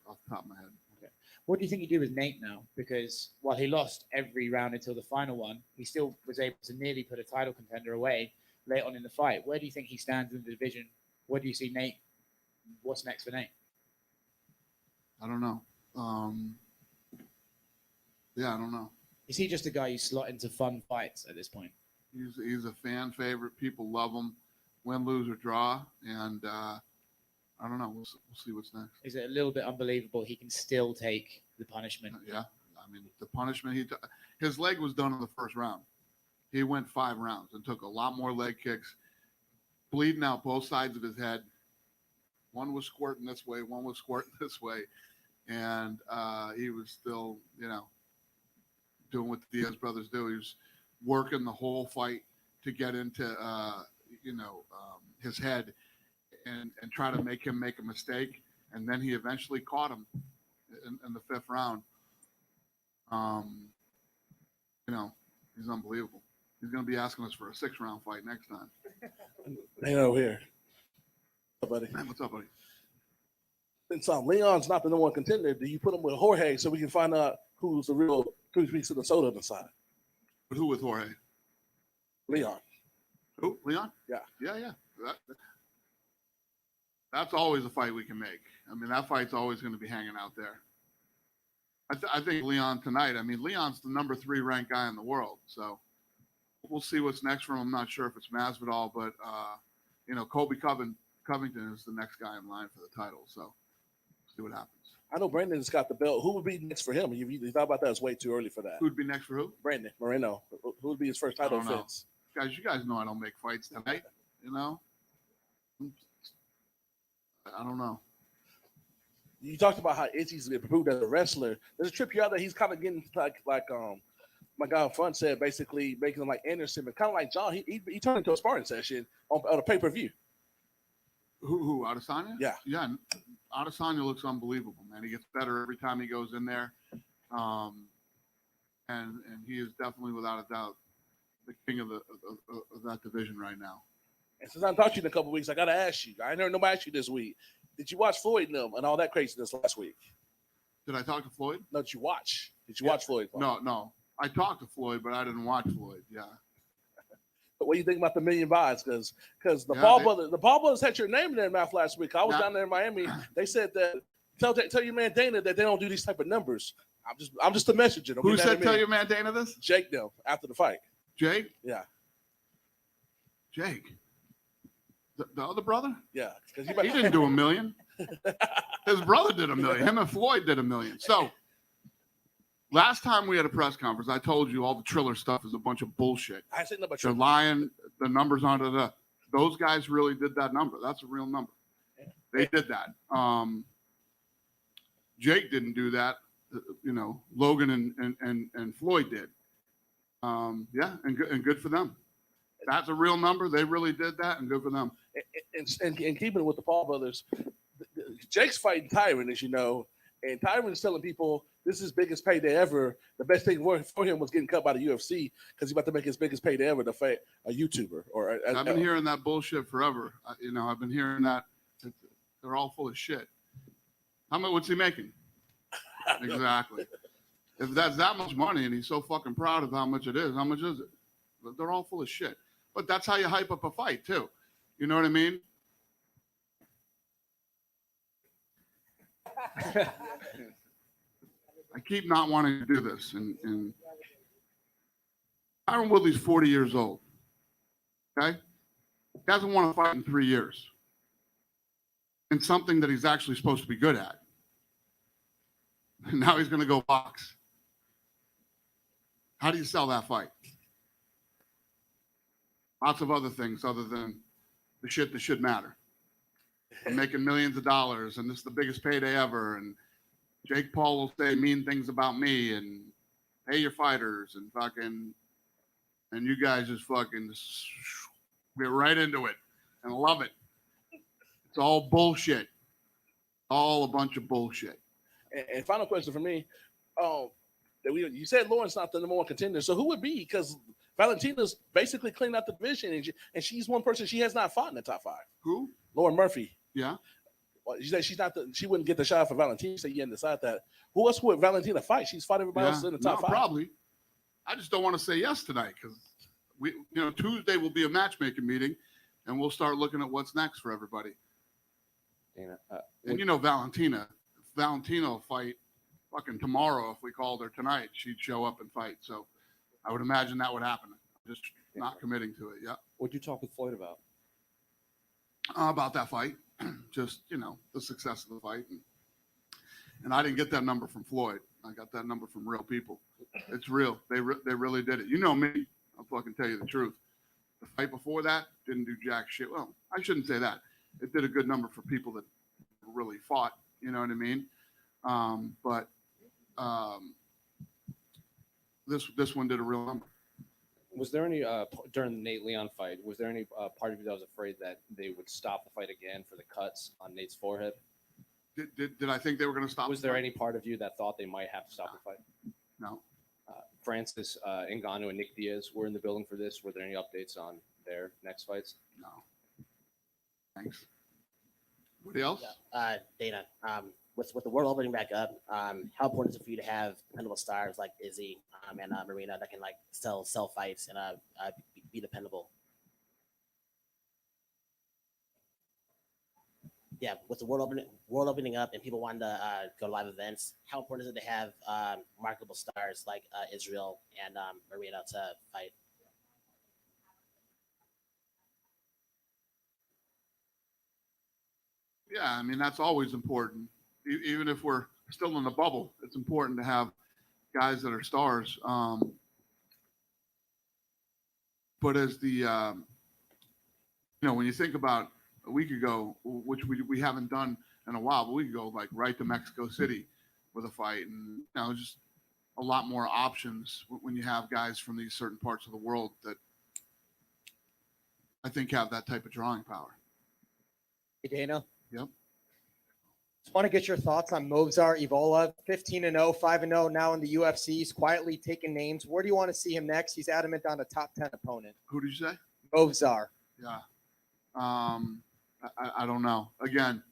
off the top of my head. Okay. What do you think you do with Nate now? Because while he lost every round until the final one, he still was able to nearly put a title contender away late on in the fight. Where do you think he stands in the division What do you see Nate? What's next for Nate? I don't know. Yeah, I don't know. Is he just a guy you slot into fun fights at this point? He's a fan favorite. People love him, win, lose, or draw. And I don't know. We'll see what's next. Is it a little bit unbelievable he can still take the punishment? Yeah. I mean, the punishment his leg was done in the first round. He went 5 rounds and took a lot more leg kicks, bleeding out both sides of his head. One was squirting this way, one was squirting this way. And he was still, doing what the Diaz brothers do. He was working the whole fight to get into, his head and try to make him make a mistake. And then he eventually caught him in the 5th round. He's unbelievable. He's going to be asking us for a 6-round fight next time. Hey, over here. What's up, buddy? Man, what's up, buddy? Since Leon's not the number 1 contender, do you put him with Jorge so we can find out who's the real 3 piece of the soda on the side? But who with Jorge? Leon. Who? Leon? Yeah. Yeah. That's always a fight we can make. I mean, that fight's always going to be hanging out there. I think Leon tonight. I mean, Leon's the number 3 ranked guy in the world. So we'll see what's next for him. I'm not sure if it's Masvidal, but Colby Covington is the next guy in line for the title. So see what happens. I know Brandon's got the belt. Who would be next for him? You thought about that? It's way too early for that. Who'd be next for who? Brandon Moreno. Who would be his first title defense? Guys, you guys know I don't make fights tonight. I don't know. You talked about how Izzy's improved as a wrestler. There's a trip you out there. He's kind of getting like my guy up front said, basically making him like Anderson, but kind of like John. He turned into a sparring session on a pay-per-view. Who? Adesanya? Yeah. Adesanya looks unbelievable, man. He gets better every time he goes in there, and he is definitely, without a doubt, the king of that division right now. And since I haven't talked to you in a couple of weeks, I got to ask you. I never nobody asked you this week. Did you watch Floyd and them and all that craziness last week? Did I talk to Floyd? No, did you watch? Did you watch Floyd? No. I talked to Floyd, but I didn't watch Floyd. Yeah. But what do you think about the million buys? Because the Paul brothers had your name in their mouth last week. I was down there in Miami. They said that tell your man Dana that they don't do these type of numbers. I'm just a messenger. Who said tell your man Dana this? Jake them after the fight. Jake? Yeah. Jake. The other brother? Yeah. He didn't do $1 million. His brother did $1 million. Him and Floyd did $1 million. So last time we had a press conference, I told you all the Triller stuff is a bunch of bullshit. I said no, but they're lying. The numbers onto those guys really did that number. That's a real number. They did that. Jake didn't do that. Logan and Floyd did. And good for them. That's a real number. They really did that, and good for them. And keeping it with the Paul brothers, Jake's fighting Tyron, as you know, and Tyron's telling people this is his biggest payday ever. The best thing for him was getting cut by the UFC because he's about to make his biggest payday ever to fight a YouTuber. I've been hearing that bullshit forever. I've been hearing that. They're all full of shit. How much? What's he making? Exactly. If that's that much money and he's so fucking proud of how much it is, how much is it? But they're all full of shit. But that's how you hype up a fight too. You know what I mean? I keep not wanting to do this, and Tyron Woodley's 40 years old. Okay, he hasn't won a fight in 3 years, in something that he's actually supposed to be good at. And now he's going to go box. How do you sell that fight? Lots of other things other than the shit that should matter. I'm making millions of dollars, and this is the biggest payday ever. And Jake Paul will say mean things about me, and pay your fighters, and fucking, and you guys just fucking get right into it and love it. It's all bullshit. All a bunch of bullshit. And final question for me, you said Lauren's not the number 1 contender, so who would be? Because Valentina's basically cleaned out the division, and she's one person she has not fought in the top 5. Who? Lauren Murphy. Yeah. Well, you said she wouldn't get the shot for Valentina. So you didn't decide that. Who else would Valentina fight? She's fought everybody else in the top 5. Probably. I just don't want to say yes tonight because Tuesday will be a matchmaking meeting, and we'll start looking at what's next for everybody. Dana, And you know Valentino will fight fucking tomorrow if we called her tonight. She'd show up and fight. So I would imagine that would happen. Just not committing to it. Yeah. what'd you talk with Floyd about? About that fight, just the success of the fight, and I didn't get that number from Floyd. I got that number from real people. It's real. They really did it. You know me. I'll fucking tell you the truth. The fight before that didn't do jack shit. Well, I shouldn't say that. It did a good number for people that really fought. You know what I mean? But this one did a real number. Was there any during the Nate Leon fight? Was there any part of you that was afraid that they would stop the fight again for the cuts on Nate's forehead? Did I think they were going to stop? Was there any part of you that thought they might have to stop the fight? No. Francis Ngannou and Nick Diaz were in the building for this. Were there any updates on their next fights? No. Thanks. Anybody else? Dana, with the world opening back up, how important is it for you to have dependable stars like Izzy and Marina that can like sell fights and be dependable? Yeah, with the world opening up and people wanting to go to live events, how important is it to have marketable stars like Israel and Marina to fight? Yeah, I mean, that's always important. Even if we're still in the bubble, it's important to have guys that are stars. But as when you think about a week ago, which we haven't done in a while, but we could go like right to Mexico City with a fight, and just a lot more options when you have guys from these certain parts of the world that I think have that type of drawing power. Hey, Dana. Yep. Just want to get your thoughts on Movsar Evloev, 15-0, 5-0 now in the UFC. He's quietly taking names. Where do you want to see him next? He's adamant on a top 10 opponent. Who did you say? Movsar. Yeah. I don't know. Again,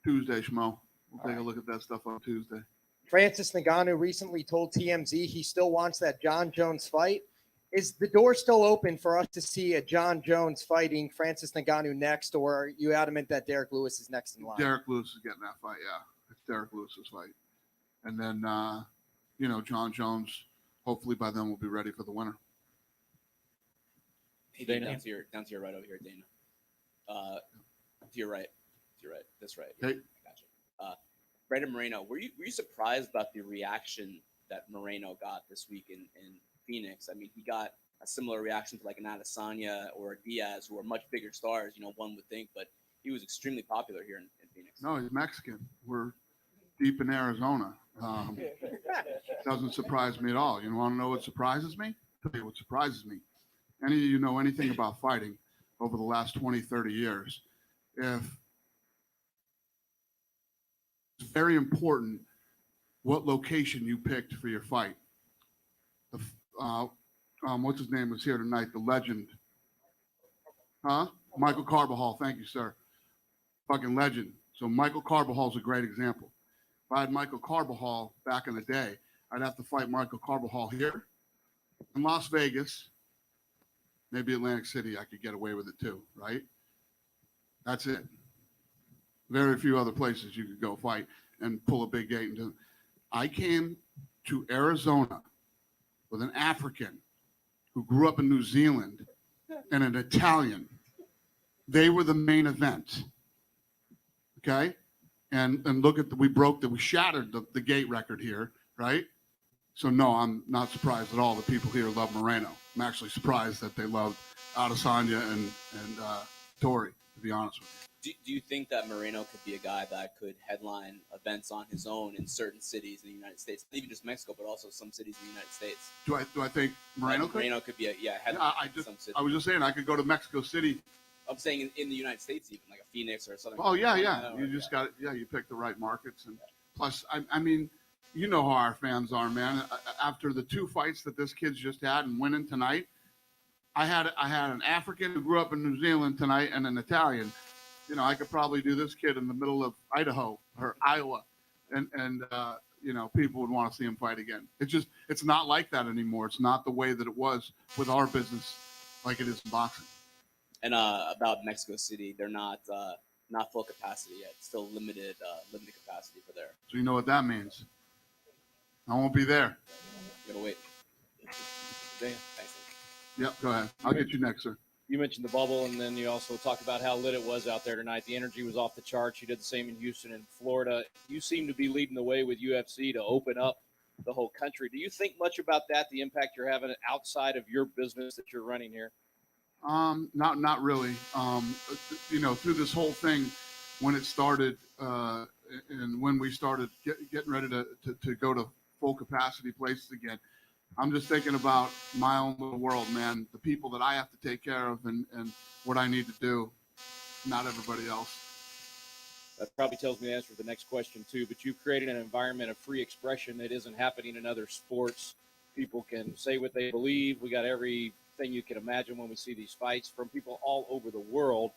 Tuesday, Schmo. We'll take a look at that stuff on Tuesday. Francis Ngannou recently told TMZ he still wants that John Jones fight. Is the door still open for us to see a John Jones fighting Francis Ngannou next, or are you adamant that Derek Lewis is next in line? Derek Lewis is getting that fight, yeah. It's Derek Lewis's fight. And then, John Jones, hopefully by then we'll be ready for the winner. Hey, Dana, down to your right over here, Dana. To your right. This right. Okay. Gotcha. Brandon Moreno, were you surprised about the reaction that Moreno got this week in Phoenix? I mean, he got a similar reaction to like an Adesanya or a Diaz, who are much bigger stars, one would think, but he was extremely popular here in Phoenix. No, he's Mexican. We're deep in Arizona. Doesn't surprise me at all. You want to know what surprises me? I'll tell you what surprises me. Any of you know anything about fighting over the last 20, 30 years, if it's very important what location you picked for your fight. What's his name was here tonight? The legend. Michael Carbajal. Thank you, sir. Fucking legend. So Michael Carbajal's a great example. If I had Michael Carbajal back in the day, I'd have to fight Michael Carbajal here in Las Vegas. Maybe Atlantic City, I could get away with it too, right? That's it. Very few other places you could go fight and pull a big gate. I came to Arizona with an African who grew up in New Zealand and an Italian. They were the main event. Okay? And look at we shattered the gate record here, right? So no, I'm not surprised at all that people here love Moreno. I'm actually surprised that they love Adesanya and Tori, to be honest with you. Do you think that Moreno could be a guy that could headline events on his own in certain cities in the United States, not even just Mexico, but also some cities in the United States? Do I think Moreno could? Moreno could be a headline in some cities. I was just saying I could go to Mexico City. I'm saying in the United States, even like a Phoenix or something. Oh yeah. You just got you pick the right markets, and plus, I mean, you know how our fans are, man. After the two fights that this kid's just had and winning tonight, I had an African who grew up in New Zealand tonight and an Italian. I could probably do this kid in the middle of Idaho or Iowa, and people would want to see him fight again. It's not like that anymore. It's not the way that it was with our business, like it is in boxing. And about Mexico City, they're not not full capacity yet. Still limited capacity for there. So you know what that means. I won't be there. Gotta wait. Thanks. Yep, go ahead. I'll get you next, sir. You mentioned the bubble, and then you also talked about how lit it was out there tonight. The energy was off the charts. You did the same in Houston and Florida. You seem to be leading the way with UFC to open up the whole country. Do you think much about that, the impact you're having outside of your business that you're running here? Not really. Through this whole thing, when it started, and when we started getting ready to go to full capacity places again, I'm just thinking about my own little world, man. The people that I have to take care of, and what I need to do. Not everybody else. That probably tells me the answer to the next question too. But you've created an environment of free expression that isn't happening in other sports. People can say what they believe. We got everything you can imagine when we see these fights from people all over the world.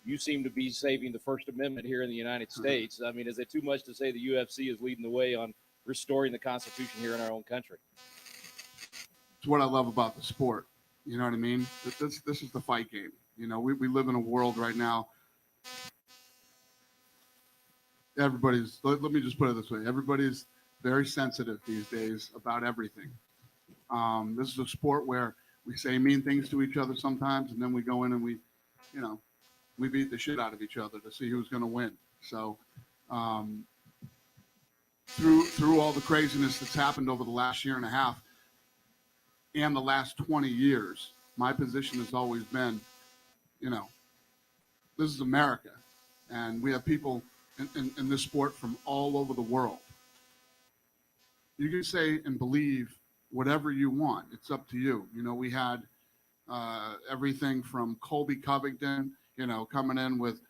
You seem to be saving the First Amendment here in the United States. I mean, is it too much to say the UFC is leading the way on restoring the Constitution here in our own country? It's what I love about the sport. You know what I mean? This is the fight game. We live in a world right now. Let me just put it this way. Everybody's very sensitive these days about everything. This is a sport where we say mean things to each other sometimes, and then we go in and we beat the shit out of each other to see who's going to win. So through all the craziness that's happened over the last year and a half and the last 20 years, my position has always been, this is America, and we have people in this sport from all over the world. You can say and believe whatever you want. It's up to you. We had everything from Colby Covington, coming in with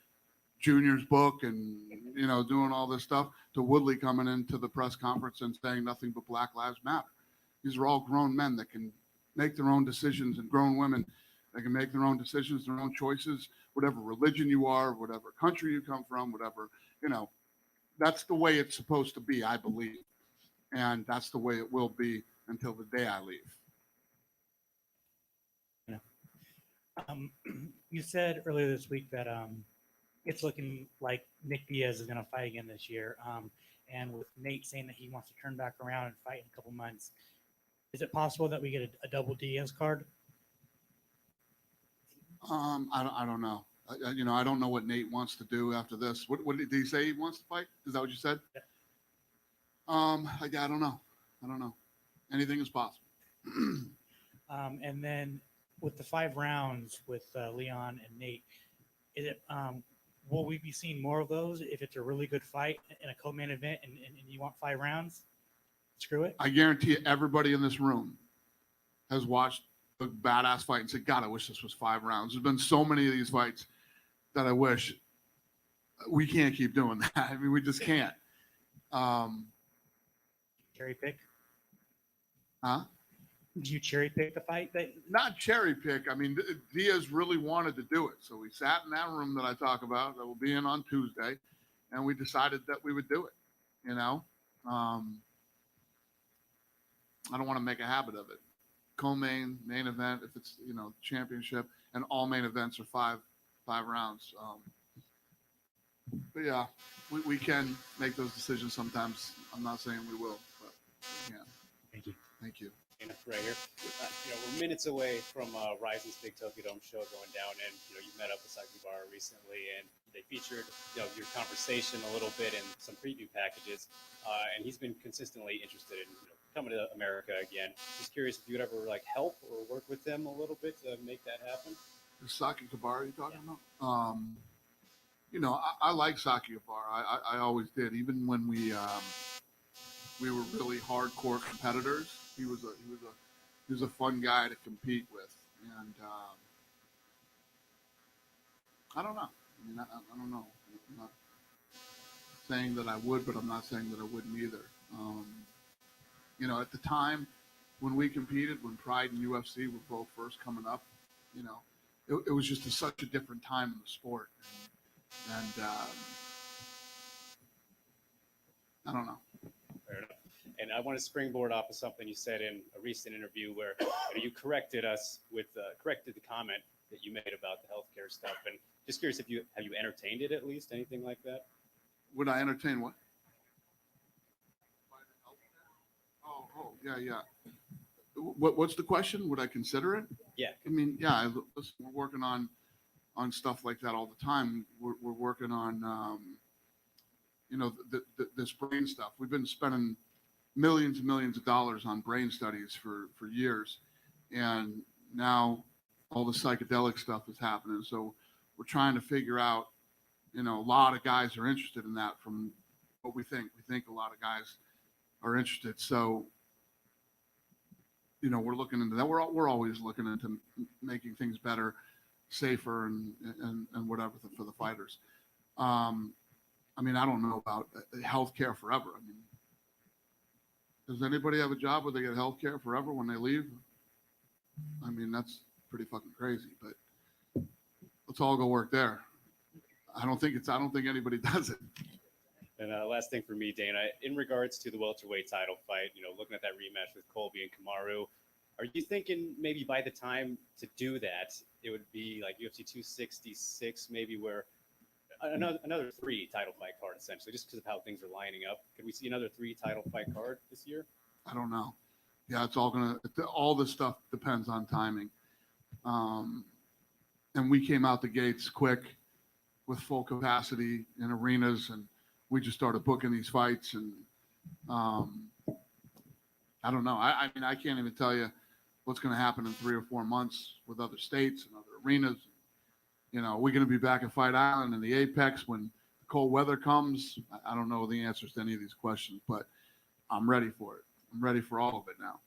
Junior's book and, doing all this stuff, to Woodley coming into the press conference and saying nothing but Black Lives Matter. These are all grown men that can make their own decisions, and grown women that can make their own decisions, their own choices, whatever religion you are, whatever country you come from, whatever, that's the way it's supposed to be, I believe. And that's the way it will be until the day I leave. You said earlier this week that it's looking like Nick Diaz is going to fight again this year. And with Nate saying that he wants to turn back around and fight in a couple months, is it possible that we get a double Diaz card? I don't know. I don't know what Nate wants to do after this. What did he say he wants to fight? Is that what you said? Yeah. I don't know. I don't know. Anything is possible. And then with the 5 rounds with Leon and Nate, is it will we be seeing more of those if it's a really good fight in a co-main event and you want 5 rounds? Screw it. I guarantee you, everybody in this room has watched a badass fight and said, God, I wish this was 5 rounds. There's been so many of these fights that I wish. We can't keep doing that. I mean, we just can't. Cherry pick? Huh? Did you cherry pick the fight? Not cherry pick. I mean, Diaz really wanted to do it. So we sat in that room that I talk about that will be in on Tuesday, and we decided that we would do it. I don't want to make a habit of it. Co-main, main event, if it's, championship, and all main events are five rounds. But yeah, we can make those decisions sometimes. I'm not saying we will, but we can. Thank you. Thank you. Right here. We're minutes away from Risen's Big Tokyo Dome show going down, and you met up with Sakibara recently, and they featured your conversation a little bit in some preview packages, and he's been consistently interested in coming to America again. Just curious if you'd ever help or work with them a little bit to make that happen. The Sakibara you're talking about? I like Sakibara. I always did, even when we were really hardcore competitors. He was a fun guy to compete with, and I don't know. I mean, I don't know. I'm not saying that I would, but I'm not saying that I wouldn't either. At the time when we competed, when Pride and UFC were both first coming up, it was just such a different time in the sport, and I don't know. Fair enough. And I want to springboard off of something you said in a recent interview where you corrected us with corrected the comment that you made about the healthcare stuff. And Just curious if have you entertained it at least, anything like that? Would I entertain what? Oh, yeah. What's the question? Would I consider it? Yeah. I mean, yeah. Listen, we're working on stuff like that all the time. We're working on, this brain stuff. We've been spending millions and millions of dollars on brain studies for years, and now all the psychedelic stuff is happening. So we're trying to figure out, a lot of guys are interested in that from what we think. We think a lot of guys are interested. So, we're looking into that. We're always looking into making things better, safer, and whatever for the fighters. I mean, I don't know about healthcare forever. I mean, does anybody have a job where they get healthcare forever when they leave? I mean, that's pretty fucking crazy, but let's all go work there. I don't think anybody does it. And last thing for me, Dana, in regards to the welterweight title fight, looking at that rematch with Colby and Kamaru, are you thinking maybe by the time to do that, it would be like UFC 266, maybe where another 3 title fight card, essentially, just because of how things are lining up? Could we see another 3 title fight card this year? I don't know. Yeah, all this stuff depends on timing. And we came out the gates quick with full capacity in arenas, and we just started booking these fights. And I don't know. I mean, I can't even tell you what's going to happen in 3 or 4 months with other states and other arenas. We're going to be back at Fight Island in the Apex when the cold weather comes. I don't know the answers to any of these questions, but I'm ready for it. I'm ready for all of it now.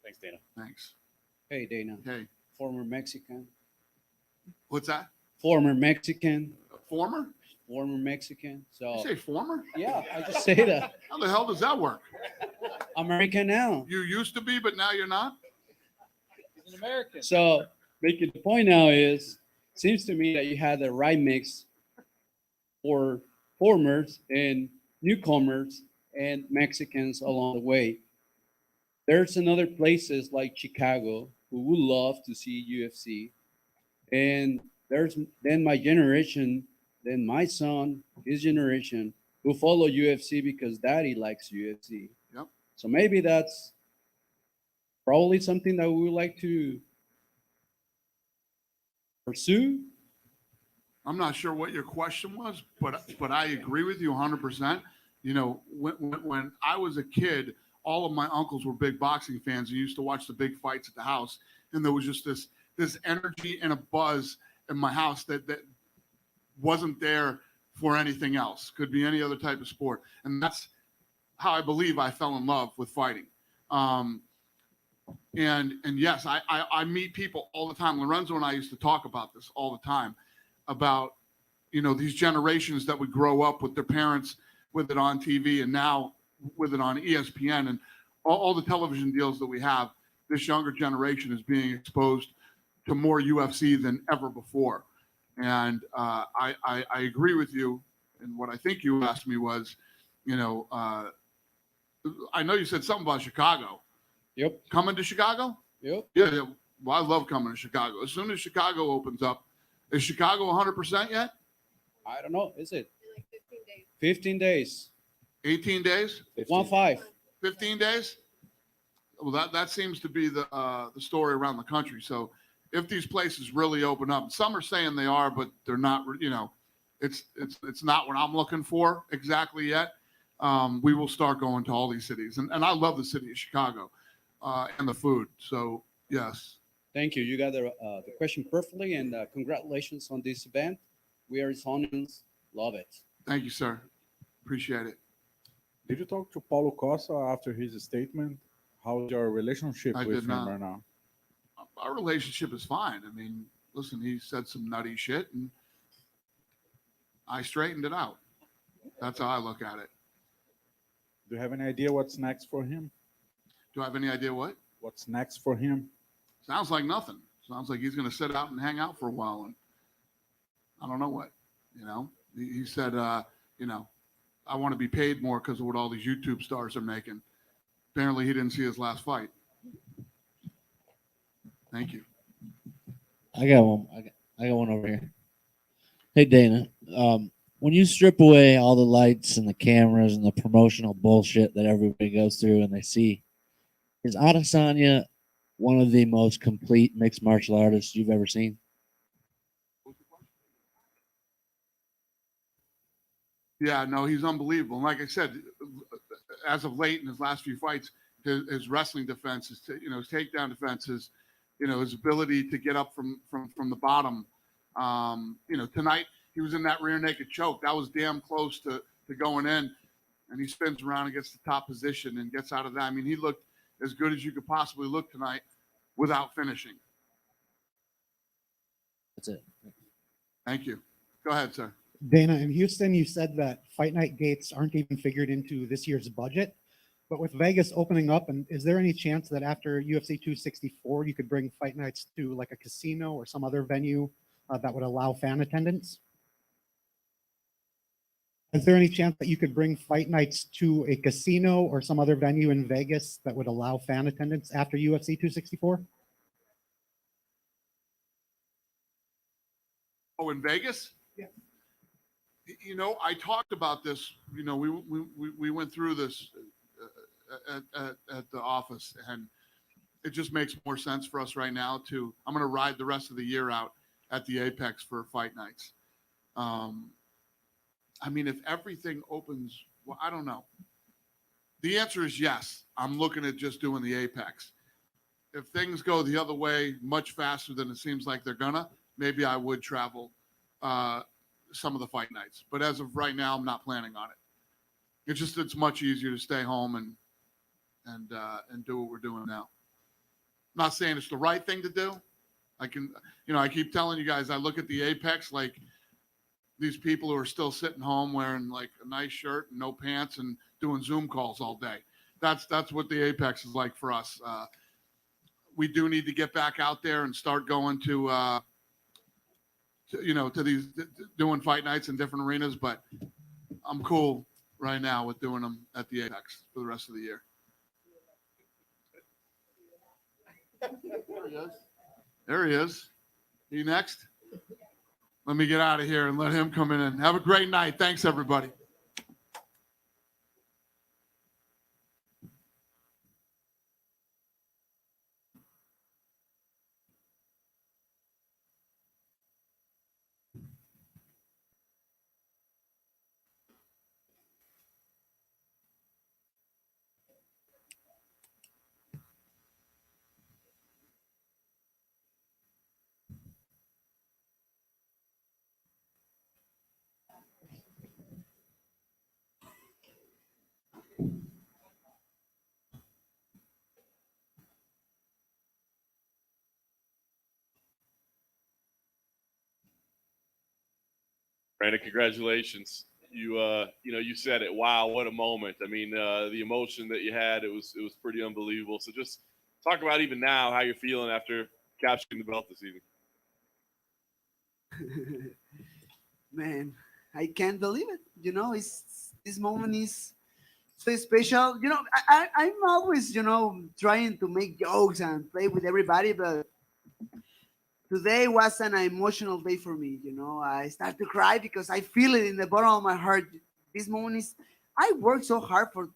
Thanks, Dana. Thanks. Hey, Dana. Hey. Former Mexican. What's that? Former Mexican. Former? Former Mexican. So You say former? Yeah, I just say that. How the hell does that work? American now. You used to be, but now you're not? He's an American. So making the point now is, seems to me that you had the right mix for formers and newcomers and Mexicans along the way. There's another places like Chicago who would love to see UFC. And there's then my generation, then my son, his generation, who follow UFC because daddy likes UFC. Yep. So maybe that's probably something that we would like to pursue. I'm not sure what your question was, but I agree with you 100%. When I was a kid, all of my uncles were big boxing fans and used to watch the big fights at the house, and there was just this energy and a buzz in my house that wasn't there for anything else. Could be any other type of sport, and that's how I believe I fell in love with fighting. And yes, I meet people all the time. Lorenzo and I used to talk about this all the time, about these generations that would grow up with their parents with it on TV, and now with it on ESPN, and all the television deals that we have. This younger generation is being exposed to more UFC than ever before. And I agree with you. And what I think you asked me was, I know you said something about Chicago. Yep. Coming to Chicago? Yep. Yeah. Well, I love coming to Chicago. As soon as Chicago opens up, is Chicago 100% yet? I don't know. Is it? Like 15 days. 15 days. 18 days? 1-5. 15 days? Well, that seems to be the story around the country. So if these places really open up, some are saying they are, but they're not. It's not what I'm looking for exactly yet. We will start going to all these cities, and I love the city of Chicago and the food. So yes. Thank you. You got the question perfectly, and congratulations on this event. We Arizonans love it. Thank you, sir. Appreciate it. Did you talk to Paulo Costa after his statement? How's your relationship I with did him not. right now? Our relationship is fine. I mean, listen, he said some nutty shit, and I straightened it out. That's how I look at it. Do you have any idea what's next for him? Do I have any idea what? What's next for him? Sounds like nothing. Sounds like he's going to sit out and hang out for a while, and I don't know what. He said, I want to be paid more because of what all these YouTube stars are making. Apparently, he didn't see his last fight. Thank you. I got one over here. Hey Dana, when you strip away all the lights and the cameras and the promotional bullshit that everybody goes through and they see, is Adesanya one of the most complete mixed martial artists you've ever seen? Yeah, no, he's unbelievable. And like I said, as of late in his last few fights, his wrestling defense, his takedown defenses, his ability to get up from the bottom. Tonight he was in that rear naked choke. That was damn close to going in, and he spins around and gets the top position and gets out of that. I mean, he looked as good as you could possibly look tonight without finishing. That's it. Thank you. Go ahead, sir. Dana, in Houston, you said that fight night gates aren't even figured into this year's budget. But with Vegas opening up, and is there any chance that after UFC 264, you could bring fight nights to like a casino or some other venue that would allow fan attendance? Is there any chance that you could bring fight nights to a casino or some other venue in Vegas that would allow fan attendance after UFC 264? Oh, in Vegas? Yeah. I talked about this. We went through this at the office, and it just makes more sense for us right now to. I'm going to ride the rest of the year out at the Apex for fight nights. I mean, if everything opens, well, I don't know. The answer is yes. I'm looking at just doing the Apex. If things go the other way much faster than it seems like they're gonna, maybe I would travel some of the fight nights. But as of right now, I'm not planning on it. It's much easier to stay home and do what we're doing now. I'm not saying it's the right thing to do. I keep telling you guys, I look at the Apex like these people who are still sitting home wearing like a nice shirt and no pants and doing Zoom calls all day. That's what the Apex is like for us. We do need to get back out there and start going to these doing fight nights in different arenas, but I'm cool right now with doing them at the Apex for the rest of the year. There he is. You next? Let me get out of here and let him come in and have a great night. Thanks, everybody. Brandon, congratulations. You said it. Wow, what a moment. I mean, the emotion that you had, it was pretty unbelievable. So just talk about even now how you're feeling after capturing the belt this evening. Man, I can't believe it. This moment is so special. I'm always, trying to make jokes and play with everybody, but today was an emotional day for me. I start to cry because I feel it in the bottom of my heart. This moment I worked so hard for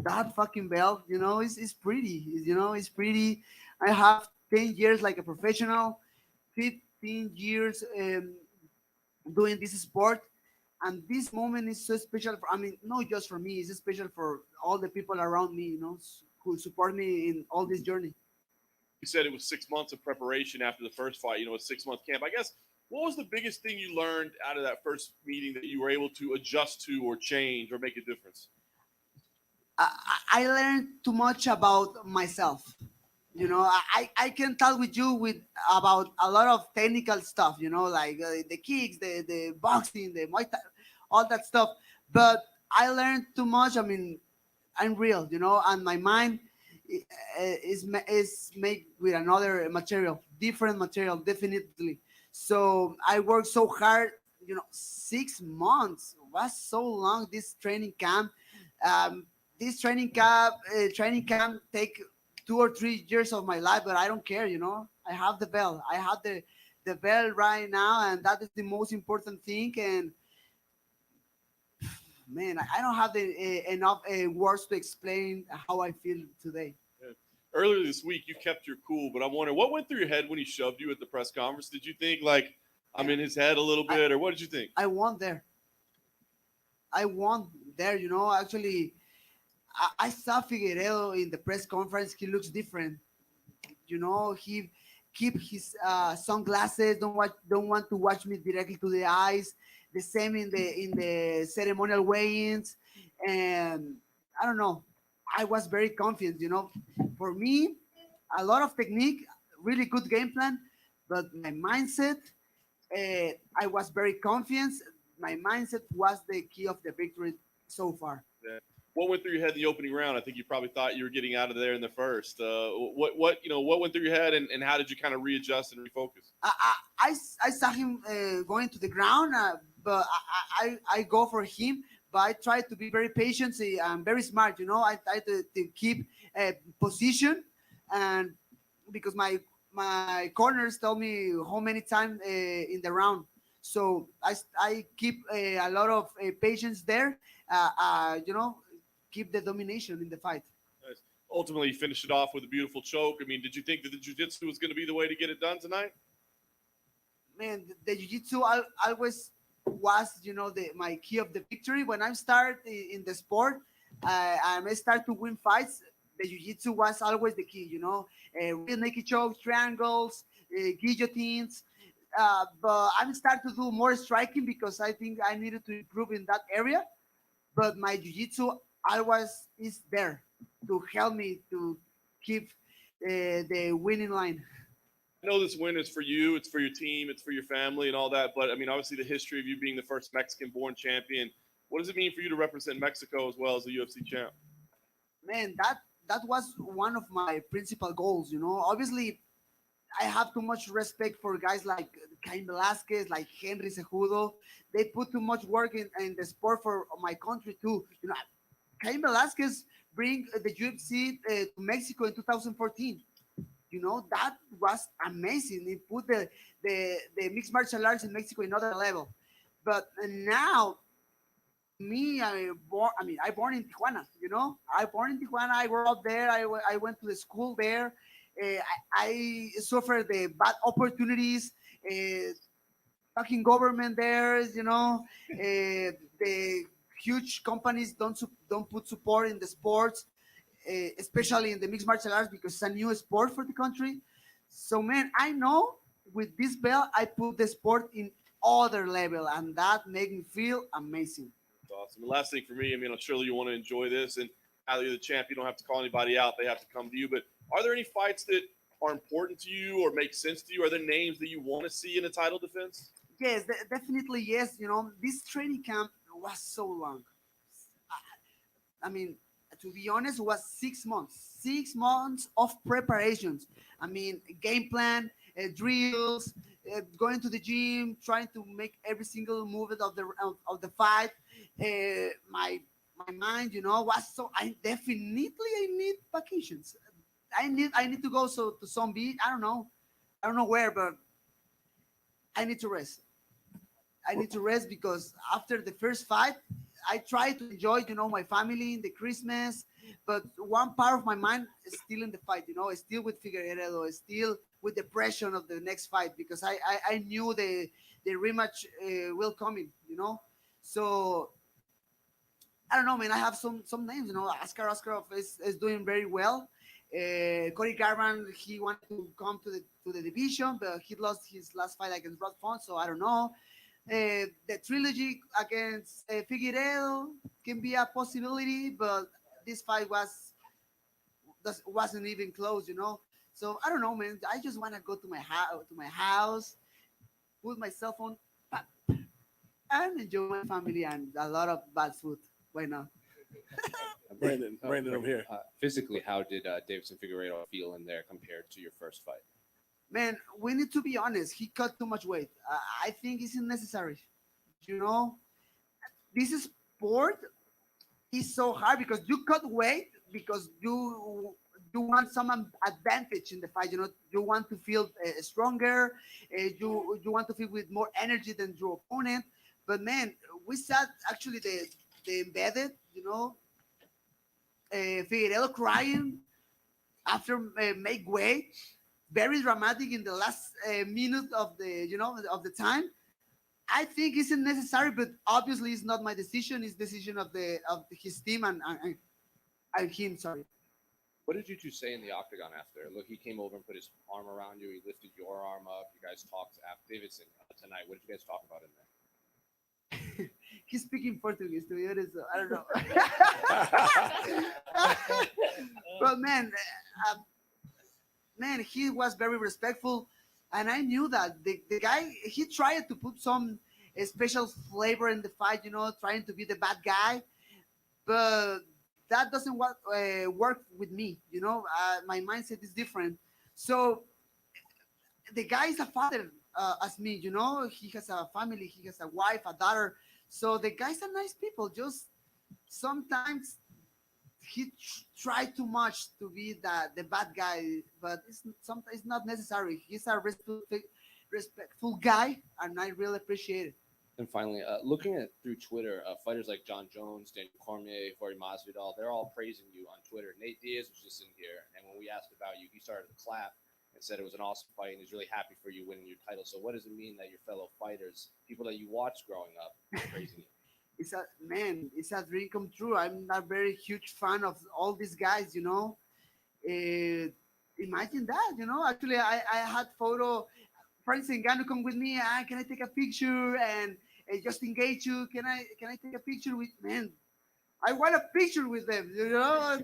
that fucking belt. It's pretty. It's pretty. I have 10 years like a professional, 15 years doing this sport. And this moment is so special. Not just for me, it's special for all the people around me, who support me in all this journey. You said it was 6 months of preparation after the first fight, a 6-month camp. I guess, what was the biggest thing you learned out of that first meeting that you were able to adjust to or change or make a difference? I learned too much about myself. I can talk with you about a lot of technical stuff, like the kicks, the boxing, the Muay Thai, all that stuff. But I learned too much. I'm real, and my mind is made with another material, different material, definitely. So I worked so hard, 6 months was so long. This training camp, this training camp take 2 or 3 years of my life, but I don't care. I have the belt. I have the the belt right now, and that is the most important thing. And man, I don't have enough words to explain how I feel today. Earlier this week, you kept your cool, but I'm wondering what went through your head when he shoved you at the press conference. Did you think like I'm in his head a little bit, or what did you think? I won there. You know, actually, I saw Figueiredo in the press conference. He looks different. You know, he keep his sunglasses. Don't want to watch me directly to the eyes. The same in the ceremonial weigh-ins, and I don't know. I was very confident. You know, for me, a lot of technique, really good game plan, but my mindset. I was very confident. My mindset was the key of the victory so far. Yeah. What went through your head in the opening round? I think you probably thought you were getting out of there in the first. What went through your head, and how did you kind of readjust and refocus? I saw him going to the ground, but I go for him. But I try to be very patient and very smart. You know, I try to keep position, and because my corners tell me how many times in the round. So I keep a lot of patience there. You know, keep the domination in the fight. Nice. Ultimately, you finished it off with a beautiful choke. I mean, did you think that the jiu-jitsu was going to be the way to get it done tonight? Man, the jiu-jitsu always was, you know, my key of the victory. When I start in the sport, I start to win fights. The jiu-jitsu was always the key, you know, real naked chokes, triangles, guillotines. But I'm starting to do more striking because I think I needed to improve in that area. But my jiu-jitsu always is there to help me to keep the winning line. I know this win is for you, it's for your team, it's for your family and all that, but I mean, obviously the history of you being the first Mexican-born champion, what does it mean for you to represent Mexico as well as a UFC champ? Man, that was one of my principal goals, you know. Obviously, I have too much respect for guys like Cain Velasquez, like Henry Cejudo. They put too much work in the sport for my country too. You know, Cain Velasquez bring the UFC to Mexico in 2014. You know, that was amazing. He put the mixed martial arts in Mexico in another level. But now, I born in Tijuana, you know. I born in Tijuana. I grew up there. I went to the school there. I suffered the bad opportunities. Fucking government there, you know. The huge companies don't put support in the sports, especially in the mixed martial arts because it's a new sport for the country. So man, I know with this belt I put the sport in other level, and that made me feel amazing. That's awesome. The last thing for me, I mean, surely you want to enjoy this, and now that you're the champ, you don't have to call anybody out; they have to come to you. But are there any fights that are important to you or make sense to you? Are there names that you want to see in a title defense? Yes, definitely yes. You know, this training camp was so long. I mean, to be honest, it was 6 months. 6 months of preparations. I mean, game plan, drills, going to the gym, trying to make every single movement of the fight. My mind, you know, was so. I need vacations. I need to go to some beach. I don't know where, but I need to rest. I need to rest because after the first fight, I try to enjoy, you know, my family, the Christmas, but one part of my mind is still in the fight, you know, it's still with Figueiredo, it's still with the pressure of the next fight because I knew the rematch will come in, you know. So I don't know, man. I have some names, you know. Askarov is doing very well. Cody Garbrandt, he wanted to come to the division, but he lost his last fight against Rod Font, so I don't know. The trilogy against Figueiredo can be a possibility, but this fight wasn't even close, you know. So I don't know, man. I just want to go to my house, put my cell phone, and enjoy my family and a lot of bad food. Why not? Brandon, I'm here. Physically, how did Davidson Figueiredo feel in there compared to your first fight? Man, we need to be honest. He cut too much weight. I think it's unnecessary. You know, this sport is so hard because you cut weight because you you want some advantage in the fight. You know, you want to feel stronger. You want to feel with more energy than your opponent. But man, we saw actually the embedded. You know, Figueiredo crying after make way, very dramatic in the last minute of the time. I think it's necessary, but obviously it's not my decision. It's decision of his team and him. Sorry. What did you two say in the octagon after? Look, he came over and put his arm around you. He lifted your arm up. You guys talked after Davidson tonight. What did you guys talk about in there? He's speaking Portuguese, to be honest. So I don't know. But man, he was very respectful, and I knew that the guy, he tried to put some special flavor in the fight, you know, trying to be the bad guy, but that doesn't work with me, you know. My mindset is different. So the guy is a father as me, you know. He has a family, he has a wife, a daughter. So the guys are nice people. Just sometimes he tried too much to be the bad guy, but sometimes it's not necessary. He's a respectful guy, and I really appreciate it. And finally, looking at through Twitter, fighters like John Jones, Daniel Cormier, Jorge Masvidal, they're all praising you on Twitter. Nate Diaz was just in here, and when we asked about you, he started to clap and said it was an awesome fight, and he's really happy for you winning your title. So what does it mean that your fellow fighters, people that you watched growing up, are praising you? It's a dream come true. I'm a very huge fan of all these guys, you know. Imagine that, you know. Actually, I had photo. Francis Ngannou come with me. Can I take a picture? And just engage you. Can I take a picture with man? I want a picture with them, you know.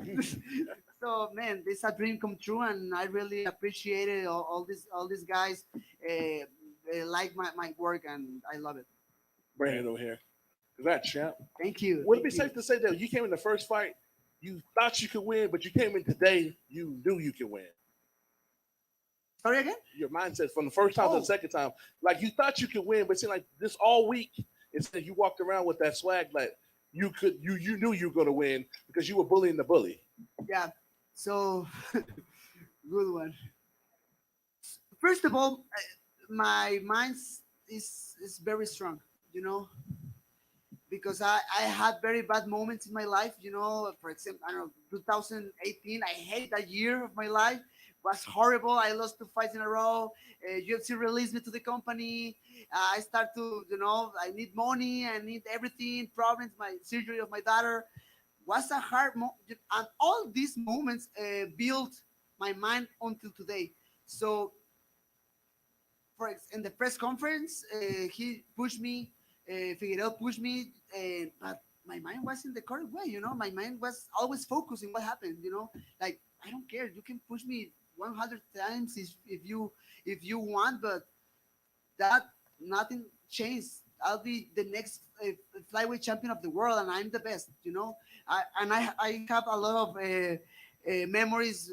So man, it's a dream come true, and I really appreciate it. All these guys like my work, and I love it. Brandon over here. Congrats, champ. Thank you. Would it be safe to say that you came in the first fight, you thought you could win, but you came in today, you knew you could win? Sorry again? Your mindset from the first time to the second time, like you thought you could win, but it seemed like this all week, instead you walked around with that swag, like you knew you were gonna win because you were bullying the bully. Yeah. So good one. First of all, my mind is very strong, you know. Because I had very bad moments in my life, you know. For example, I don't know, 2018, I hate that year of my life. It was horrible. I lost 2 fights in a row. UFC released me to the company. I start to, you know, I need money. I need everything. Problems, my surgery of my daughter. Was a hard moment. And all these moments built my mind until today. So, in the press conference, he pushed me. Figueiredo pushed me, but my mind was in the correct way, you know. My mind was always focusing what happened, you know. Like, I don't care. You can push me 100 times if you want, but that nothing changed. I'll be the next flyweight champion of the world, and I'm the best, you know. I have a lot of memories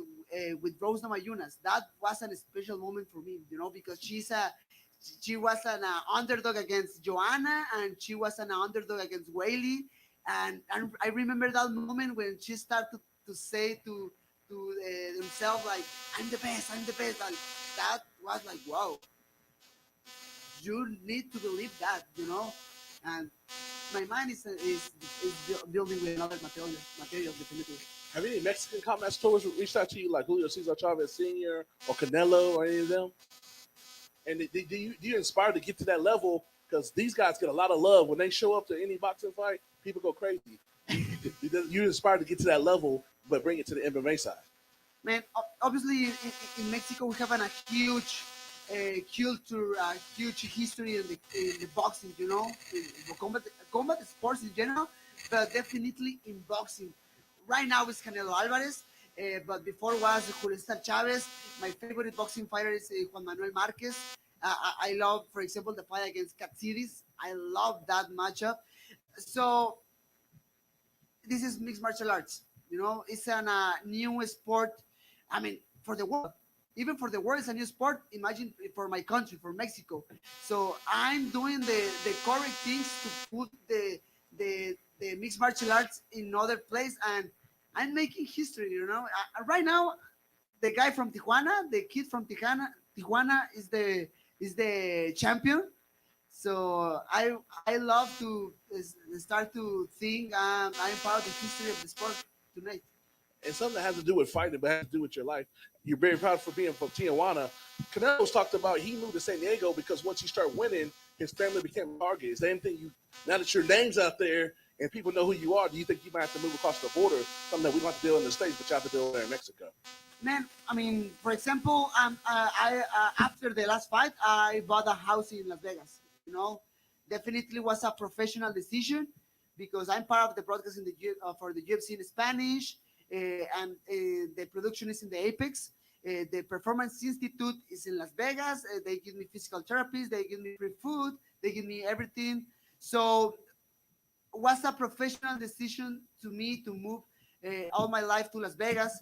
with Rose Namajunas. That was a special moment for me, you know, because she was an underdog against Joanna, and she was an underdog against Whaley. And I remember that moment when she started to say to himself, like, I'm the best. And that was like, wow. You need to believe that, you know. And my mind is building with another material, definitely. Have any Mexican combat stores reached out to you, like Julio Cesar Chavez Sr. or Canelo or any of them? And do you inspire to get to that level? Because these guys get a lot of love when they show up to any boxing fight. People go crazy. You inspired to get to that level, but bring it to the MMA side. Man, obviously in Mexico we have a huge culture, a huge history in the boxing. You know, in combat sports in general, but definitely in boxing. Right now it's Canelo Alvarez. But before was Julio Cesar Chavez. My favorite boxing fighter is Juan Manuel Marquez. I love, for example, the fight against Katsiris. I love that matchup. So this is mixed martial arts. You know, it's a new sport. I mean, for the world, even for the world, it's a new sport. Imagine for my country, for Mexico. So I'm doing the correct things to put the mixed martial arts in other place, and I'm making history. Right now, the guy from Tijuana, the kid from Tijuana is the champion. So I love to start to think I'm part of the history of the sport tonight. And something that has to do with fighting, but has to do with your life. You're very proud for being from Tijuana. Canelo's talked about he moved to San Diego because once he started winning, his family became a target. Is there anything now that your name's out there and people know who you are, do you think you might have to move across the border? Something that we don't have to deal in the States, but you have to deal there in Mexico. Man, I mean, for example, I after the last fight, I bought a house in Las Vegas. Definitely was a professional decision because I'm part of the broadcast for the UFC in Spanish, and the production is in the Apex. The Performance Institute is in Las Vegas. They give me physical therapies. They give me free food. They give me everything. So was a professional decision to me to move all my life to Las Vegas.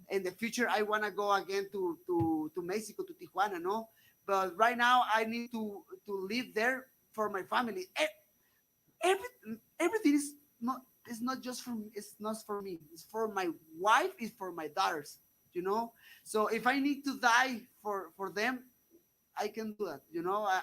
In the future, I want to go again to Mexico, to Tijuana, no? But right now, I need to live there for my family. Everything is not just for me. It's not for me. It's for my wife. It's for my daughters. So if I need to die for them, I can do that.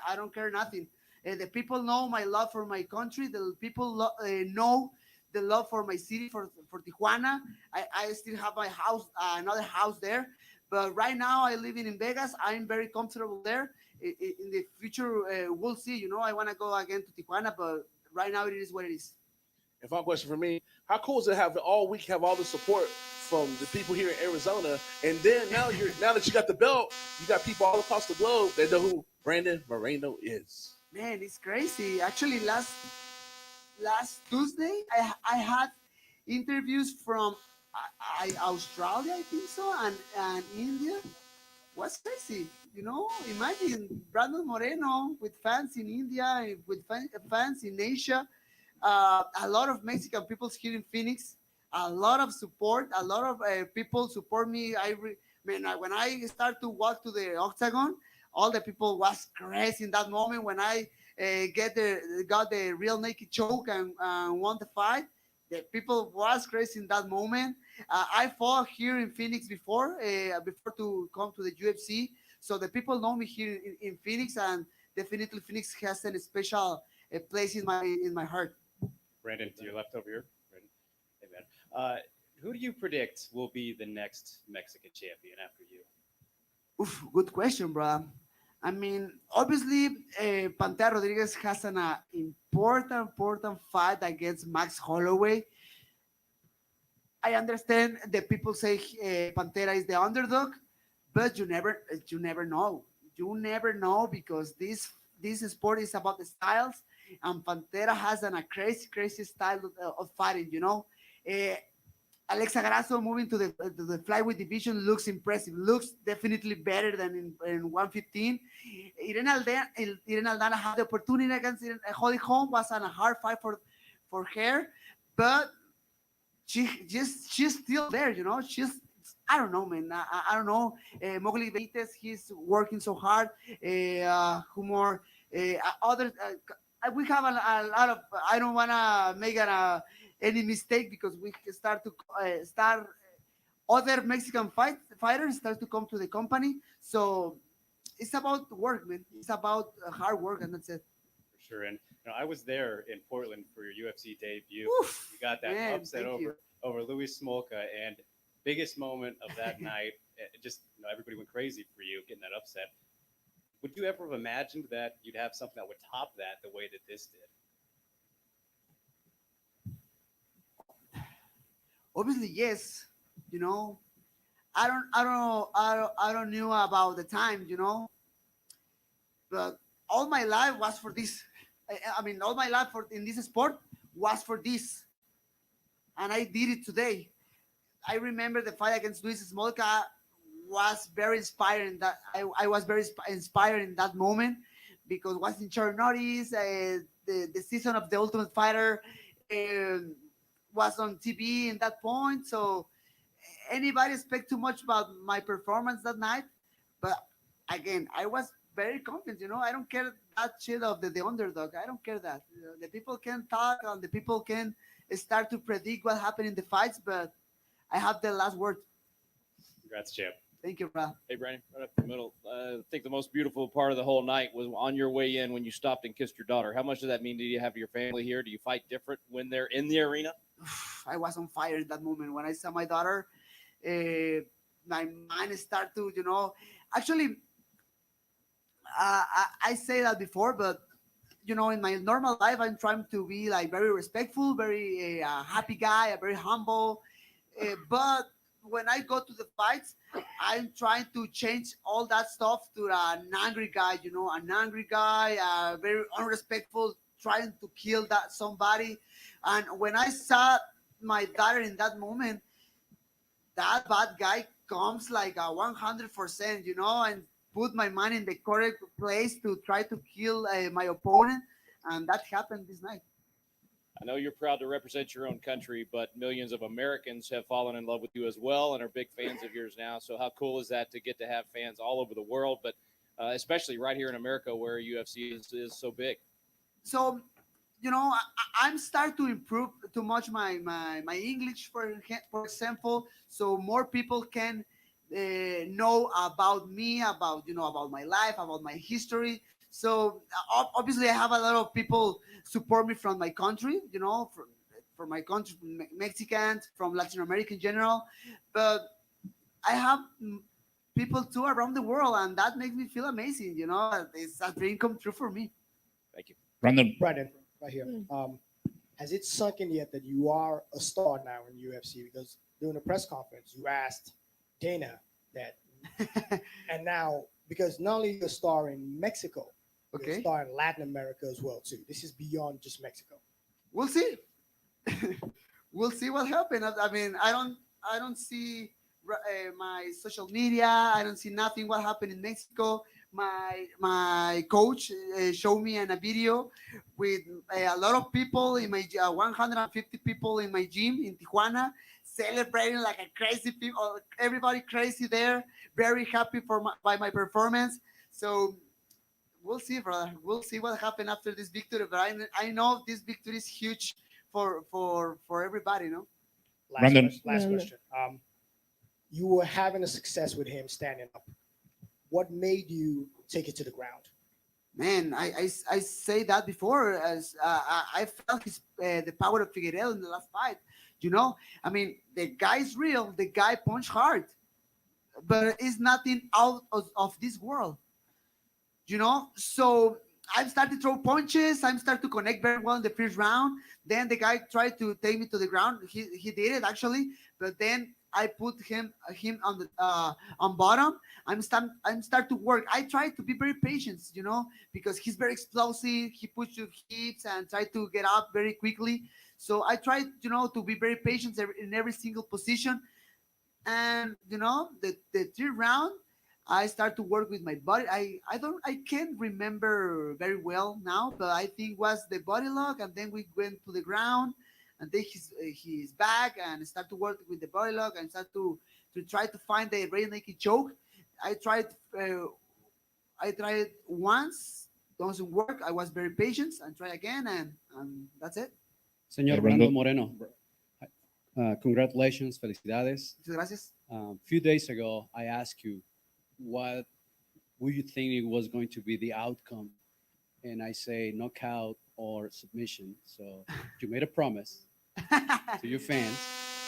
I don't care nothing. The people know my love for my country. The people know the love for my city, for Tijuana. I still have my house, another house there. But right now I live in Vegas. I'm very comfortable there. In the future, we'll see. I want to go again to Tijuana, but right now it is what it is. And final question for me: how cool is it have all week have all the support from the people here in Arizona, and then now that you got the belt, you got people all across the globe that know who Brandon Moreno is. Man, it's crazy. Actually, last Tuesday, I had interviews from Australia, I think so, and India. What's crazy? Imagine Brandon Moreno with fans in India, with fans in Asia, a lot of Mexican people here in Phoenix, a lot of support, a lot of people support me. When I start to walk to the octagon, all the people was crazy in that moment when I got the real naked choke and won the fight. The people was crazy in that moment. I fought here in Phoenix before to come to the UFC. So the people know me here in Phoenix, and definitely Phoenix has a special place in my heart. Brandon, to your left over here. Brandon. Hey, man. Who do you predict will be the next Mexican champion after you? Oof, good question, bro. I mean, obviously, Pantera Rodriguez has an important fight against Max Holloway. I understand that people say Pantera is the underdog, but you never know. You never know because this sport is about the styles, and Pantera has a crazy style of fighting. Alexa Grasso moving to the flyweight division looks impressive. Looks definitely better than in 115. Irene Aldana had the opportunity against Holly Holm. Was on a hard fight for her, but she's still there. I don't know, man. I don't know. Mowgli Benitez, he's working so hard. Who more? Others. We have a lot of. I don't want to make any mistake because we start other Mexican fighters start to come to the company. So it's about work, man. It's about hard work, and that's it. For sure. And I was there in Portland for your UFC debut. Oof, you got that man, upset thank you. over Louis Smolka, and biggest moment of that night. Just everybody went crazy for you getting that upset. Would you ever have imagined that you'd have something that would top that the way that this did? Obviously, yes. I don't knew about the time. But all my life was for this. I mean, all my life in this sport was for this, and I did it today. I remember the fight against Luis Smolka was very inspiring. That I was very inspired in that moment because was in short notice. The season of the Ultimate Fighter was on TV in that point, so anybody expect too much about my performance that night. But again, I was very confident. I don't care that shit of the underdog. I don't care that. The people can talk and the people can start to predict what happened in the fights, but I have the last word. Congrats, champ. Thank you, bro. Hey, Brandon, right up the middle. I think the most beautiful part of the whole night was on your way in when you stopped and kissed your daughter. How much does that mean to you have your family here? Do you fight different when they're in the arena? I was on fire in that moment when I saw my daughter. My mind start to, actually, I say that before, but in my normal life, I'm trying to be like very respectful, very happy guy, a very humble. But when I go to the fights, I'm trying to change all that stuff to an angry guy, an angry guy, very unrespectful, trying to kill that somebody. And when I saw my daughter in that moment, that bad guy comes like a 100%, and put my mind in the correct place to try to kill my opponent. And that happened this night. I know you're proud to represent your own country, but millions of Americans have fallen in love with you as well and are big fans of yours now. So how cool is that to get to have fans all over the world, but especially right here in America where UFC is so big? So, I'm starting to improve too much my English, for example, so more people can know about me, about my life, about my history. So obviously, I have a lot of people support me from my country, from my country, from Mexicans, from Latin America in general. But I have people too around the world, and that makes me feel amazing. It's a dream come true for me. Thank you, Brandon. Brandon, right here. Has it sunk in yet that you are a star now in UFC? Because during the press conference, you asked Dana that, and now because not only you're a star in Mexico, you're a star in Latin America as well too. This is beyond just Mexico. We'll see. We'll see what happens. I mean, I don't see my social media. I don't see nothing what happened in Mexico. My coach showed me in a video with a lot of people in my 150 people in my gym in Tijuana celebrating like a crazy people. Everybody crazy there. Very happy by my performance. So we'll see, brother. We'll see what happened after this victory. But I know this victory is huge for everybody. Brandon. Last question. You were having a success with him standing up. What made you take it to the ground? Man, I say that before as I felt the power of Figueiredo in the last fight. I mean, the guy's real. The guy punch hard, but it's nothing out of this world. So I started to throw punches. I started to connect very well in the first round. Then the guy tried to take me to the ground. He did it actually, but then I put him on the on bottom. I'm start to work. I try to be very patient, because he's very explosive. He pushes your hips and try to get up very quickly. So I try, to be very patient in every single position. And the third round, I start to work with my body. I can't remember very well now, but I think was the body lock, and then we went to the ground, and then he's back and start to work with the body lock and start to try to find the rear naked choke. I tried once, doesn't work. I was very patient and try again, and that's it. Señor Brando Moreno, congratulations, felicidades. Muchas gracias. A few days ago, I asked you what would you think it was going to be the outcome, and I say knockout or submission. So you made a promise to your fans.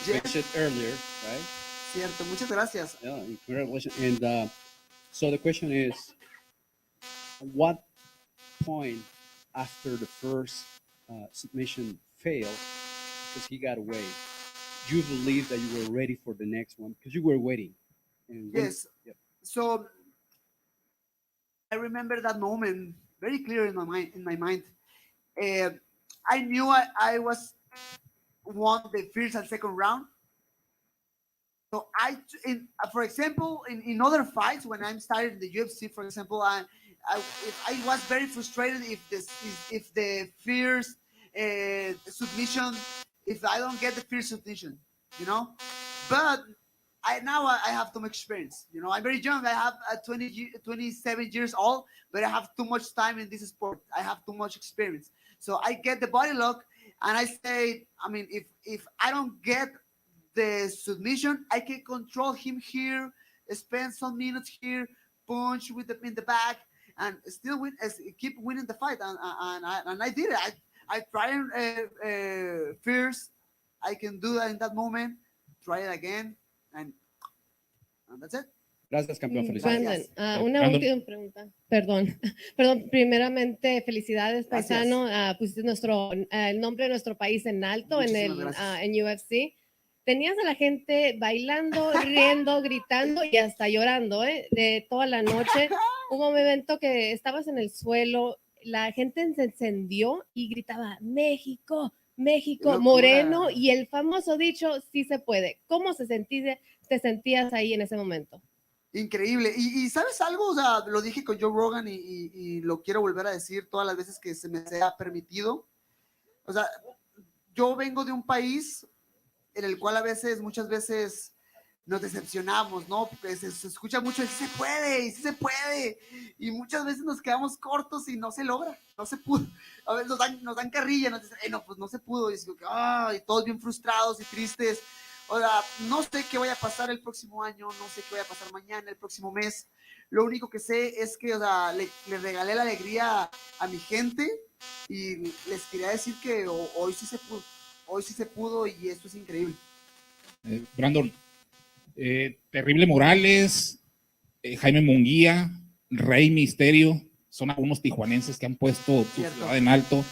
You mentioned earlier, right? Cierto. Muchas gracias. Yeah, congratulations. And so the question is, what point after the first submission failed, because he got away, you believe that you were ready for the next one because you were waiting? And Yes. So I remember that moment very clear in my mind. I knew I was won the first and second round. So for example, in other fights when I'm started in the UFC, for example, I was very frustrated if the first submission, if I don't get the first submission, But now I have too much experience. I'm very young. I have 27 years old, but I have too much time in this sport. I have too much experience. So I get the body lock, and I say, I mean, if I don't get the submission, I can control him here, spend some minutes here, punch with the in the back, and still win, keep winning the fight. And I did it. I tried first. I can do that in that moment. Try it again, and that's it. Gracias, campeón. Brandon, Felicidades. una Brandon. última pregunta. Perdón. Perdón, primeramente, felicidades, paisano. Pusiste el nombre de nuestro país en alto en UFC. Tenías a la gente bailando, riendo, gritando y hasta llorando, de toda la noche. Hubo un momento que estabas en el suelo, la gente se encendió y gritaba, México, México, Moreno, y el famoso dicho, sí se puede. ¿Cómo te sentías ahí en ese momento? Increíble. Y ¿sabes algo? O sea, lo dije con Joe Rogan y lo quiero volver a decir todas las veces que se me sea permitido. O sea, yo vengo de un país en el cual muchas veces nos decepcionamos, ¿no? Porque se escucha mucho el sí se puede, y sí se puede. Y muchas veces nos quedamos cortos y no se logra, no se pudo. A veces nos dan carrilla, nos dicen, no, pues no se pudo. Y es como que, y todos bien frustrados y tristes. O sea, no sé qué vaya a pasar el próximo año, no sé qué vaya a pasar mañana, el próximo mes. Lo único que sé es que, o sea, le regalé la alegría a mi gente y les quería decir que hoy sí se pudo. Hoy sí se pudo y esto es increíble. Brandon, Terrible Morales, Jaime Munguía, Rey Misterio, son algunos tijuanenses que han puesto tu ciudad en alto.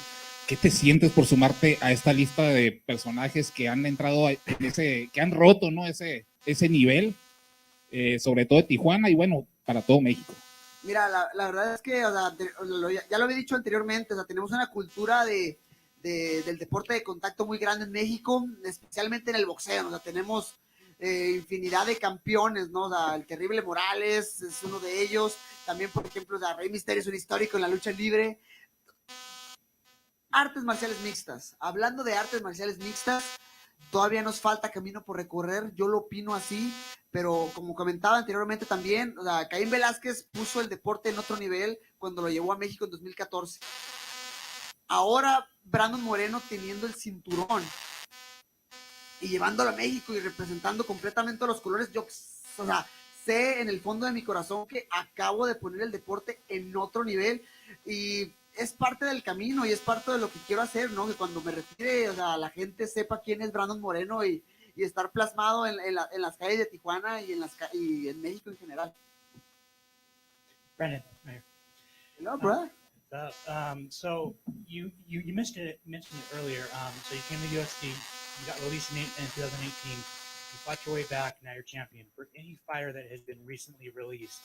¿Qué te sientes por sumarte a esta lista de personajes que han entrado en que han roto, ¿no? ese nivel, sobre todo de Tijuana y bueno, para todo México? Mira, la verdad es que, o sea, ya lo había dicho anteriormente, o sea, tenemos una cultura del deporte de contacto muy grande en México, especialmente en el boxeo. O sea, tenemos infinidad de campeones, ¿no? O sea, el Terrible Morales es uno de ellos. También, por ejemplo, o sea, Rey Misterio es un histórico en la lucha libre. Artes marciales mixtas. Hablando de artes marciales mixtas, todavía nos falta camino por recorrer. Yo lo opino así, pero como comentaba anteriormente también, o sea, Caín Velázquez puso el deporte en otro nivel cuando lo llevó a México en 2014. Ahora Brandon Moreno teniendo el cinturón y llevándolo a México y representando completamente los colores, yo, o sea, sé en el fondo de mi corazón que acabo de poner el deporte en otro nivel y es parte del camino y es parte de lo que quiero hacer, ¿no? Que cuando me retire, o sea, la gente sepa quién es Brandon Moreno y estar plasmado en las calles de Tijuana y en México en general. Brandon, Hello, brother. So you mentioned it earlier. So you came to UFC, you got released in 2018. You fought your way back. Now you're champion. For any fighter that has been recently released,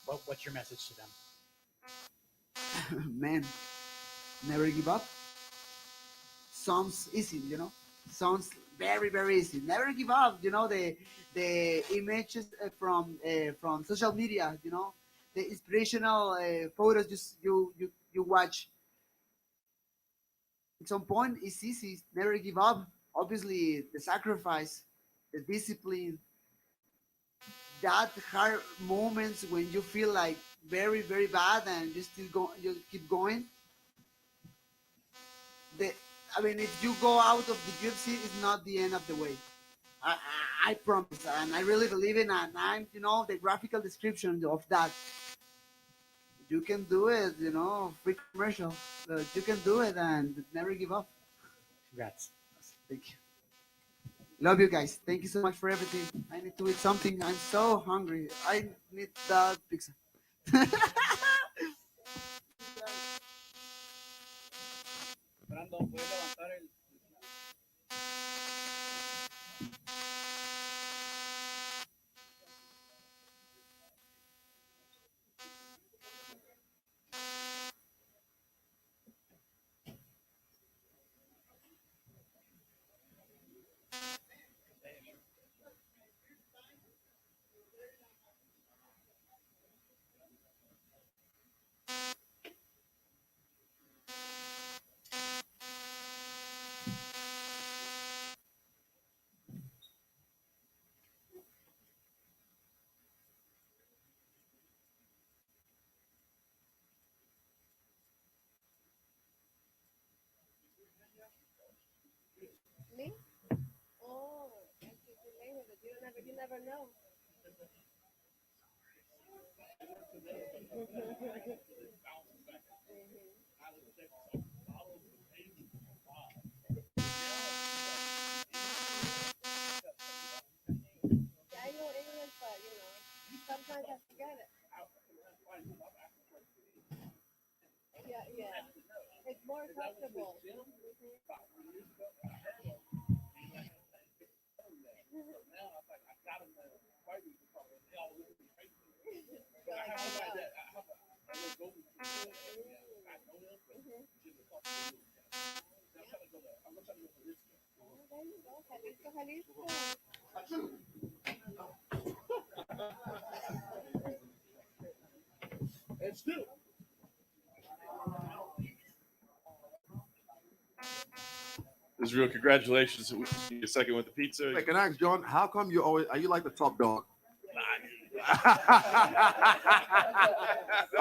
what's your message to them? Man, never give up. Sounds easy, you know. Sounds very, very easy. Never give up. You know, the images from social media. You know, the inspirational photos. Just you watch. At some point, it's easy. Never give up. Obviously, the sacrifice, the discipline, that hard moments when you feel like very, very bad and you still go, you keep going. I mean, if you go out of the UFC, it's not the end of the way. I promise, and I really believe in it. And I'm, you know, the graphical description of that. You can do it, you know, free commercial. You can do it and never give up. Congrats. Thank you. Love you guys. Thank you so much for everything. I need to eat something. I'm so hungry. I need that pizza. Brandon, ¿puedes levantar el... Me? Oh, thank you. You never know. Yeah, I know English, but sometimes I forget it. Yeah. It's more comfortable. It's still. Israel, congratulations. Your second with the pizza. Wait, can I ask John, how come you always, are you like the top dog?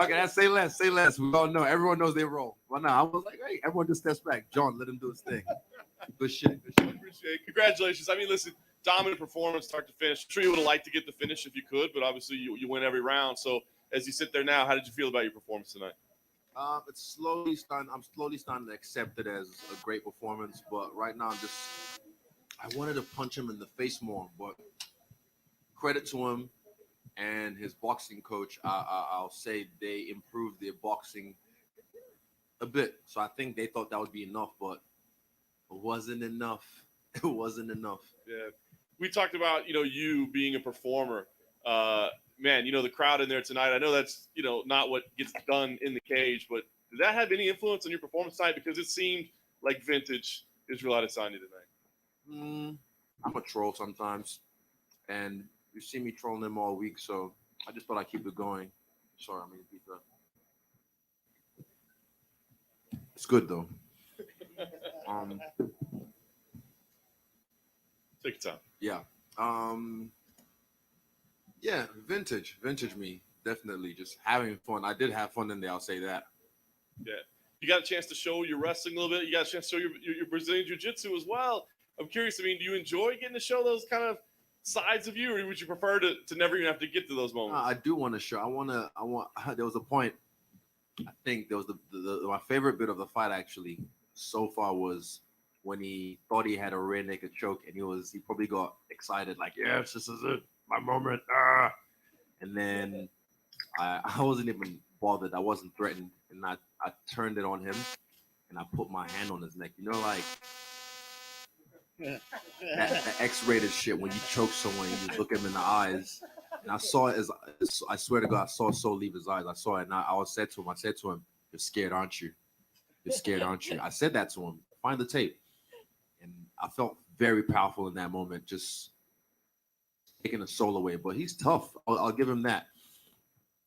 Okay, say less, say less. We all know, everyone knows they roll. Well, no, I was like, hey, everyone just steps back. John, let him do his thing. Good shit. Appreciate it. Congratulations. I mean, listen, dominant performance, start to finish. I'm sure you would have liked to get the finish if you could, but obviously you win every round. So as you sit there now, how did you feel about your performance tonight? I'm slowly starting to accept it as a great performance, but right now I wanted to punch him in the face more, but credit to him and his boxing coach. I'll say they improved their boxing a bit. So I think they thought that would be enough, but it wasn't enough. It wasn't enough. Yeah. We talked about, you being a performer. Man, the crowd in there tonight, I know that's, not what gets done in the cage, but did that have any influence on your performance tonight? Because it seemed like vintage Israel Adesanya tonight. I'm a troll sometimes, and you see me trolling him all week, so I just thought I'd keep it going. Sorry, I'm eating pizza. It's good, though. Take your time. Yeah. Yeah, vintage me, definitely. Just having fun. I did have fun in there, I'll say that. Yeah. You got a chance to show your wrestling a little bit. You got a chance to show your Brazilian Jiu-Jitsu as well. I'm curious, do you enjoy getting to show those kind of sides of you, or would you prefer to never even have to get to those moments? I do want to show. There was a point, I think there was my favorite bit of the fight actually so far was when he thought he had a rear naked choke, and he probably got excited, like, yes, this is it, my moment. And then I wasn't even bothered. I wasn't threatened, and I turned it on him, and I put my hand on his neck. Like that X-rated shit when you choke someone, you just look him in the eyes. And I saw it I swear to God, I saw Soul leave his eyes. I saw it, and I said to him, "You're scared, aren't you? You're scared, aren't you?" I said that to him. Find the tape. And I felt very powerful in that moment, just taking the soul away. But he's tough. I'll give him that.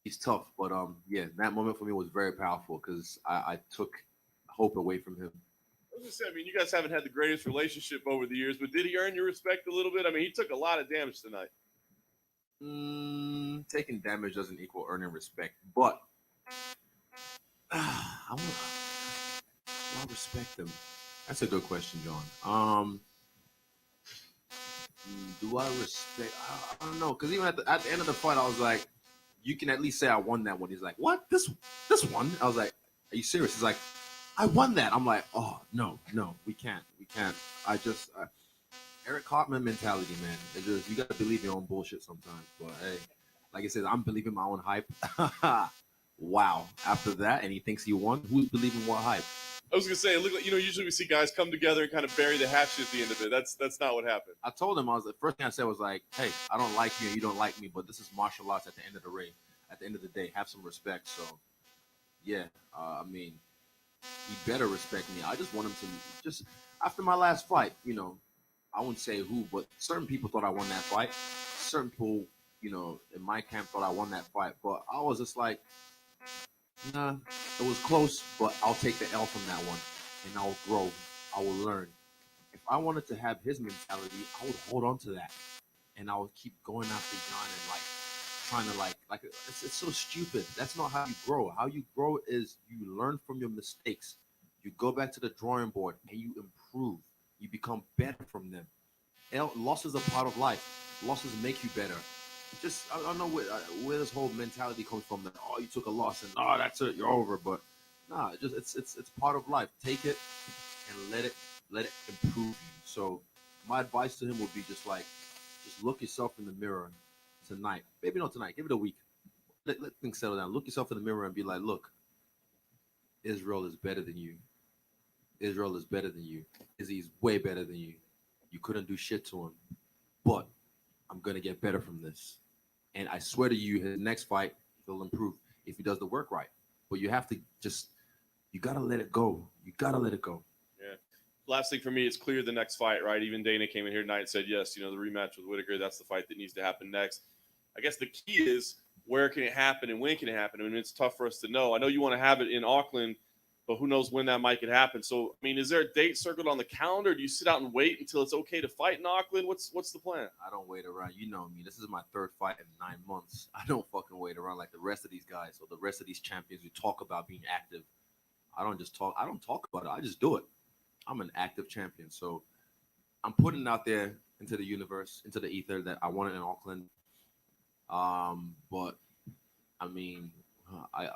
He's tough. But yeah, that moment for me was very powerful because I took hope away from him. I was gonna say, you guys haven't had the greatest relationship over the years, but did he earn your respect a little bit? He took a lot of damage tonight. Taking damage doesn't equal earning respect, but I respect him. That's a good question, John. Do I respect? I don't know, because even at the end of the fight, I was like, "You can at least say I won that one." He's like, "What? This one?" I was like, "Are you serious?" He's like, "I won that." I'm like, "Oh no, we can't. Eric Cartman mentality, man. It's just, you got to believe your own bullshit sometimes. But hey, like I said, I'm believing my own hype. Wow. After that, and he thinks he won. Who's believing what hype? I was gonna say, look, usually we see guys come together and kind of bury the hatchet at the end of it. That's not what happened. I told him, the first thing I said was like, "Hey, I don't like you and you don't like me, but this is martial arts at the end of the ring. At the end of the day, have some respect." So, yeah, he better respect me. I just want him to just after my last fight, I wouldn't say who, but certain people thought I won that fight. Certain people, in my camp thought I won that fight, but I was just like, nah, it was close, but I'll take the L from that one, and I'll grow. I will learn. If I wanted to have his mentality, I would hold on to that, and I would keep going after John and trying to it's so stupid. That's not how you grow. How you grow is you learn from your mistakes. You go back to the drawing board and you improve. You become better from them. Losses are part of life. Losses make you better. Just I don't know where this whole mentality comes from. That you took a loss and that's it, you're over. But nah, it's part of life. Take it and let it improve you. So my advice to him would be just look yourself in the mirror tonight. Maybe not tonight. Give it a week. Let things settle down. Look yourself in the mirror and be like, look, Israel is better than you. Israel is better than you. Izzy's way better than you. You couldn't do shit to him. But I'm going to get better from this. And I swear to you, his next fight, he'll improve if he does the work right. But you have to you got to let it go. You got to let it go. Yeah. Last thing for me is clear the next fight, right? Even Dana came in here tonight and said, yes, the rematch with Whitaker, that's the fight that needs to happen next. I guess the key is where can it happen and when can it happen? I mean, it's tough for us to know. I know you want to have it in Auckland, but who knows when that might could happen. So, I mean, is there a date circled on the calendar? Do you sit out and wait until it's okay to fight in Auckland? What's the plan? I don't wait around. You know me. This is my third fight in 9 months. I don't fucking wait around like the rest of these guys or the rest of these champions who talk about being active. I don't talk about it. I just do it. I'm an active champion. So I'm putting it out there into the universe, into the ether that I want it in Auckland. But I mean, I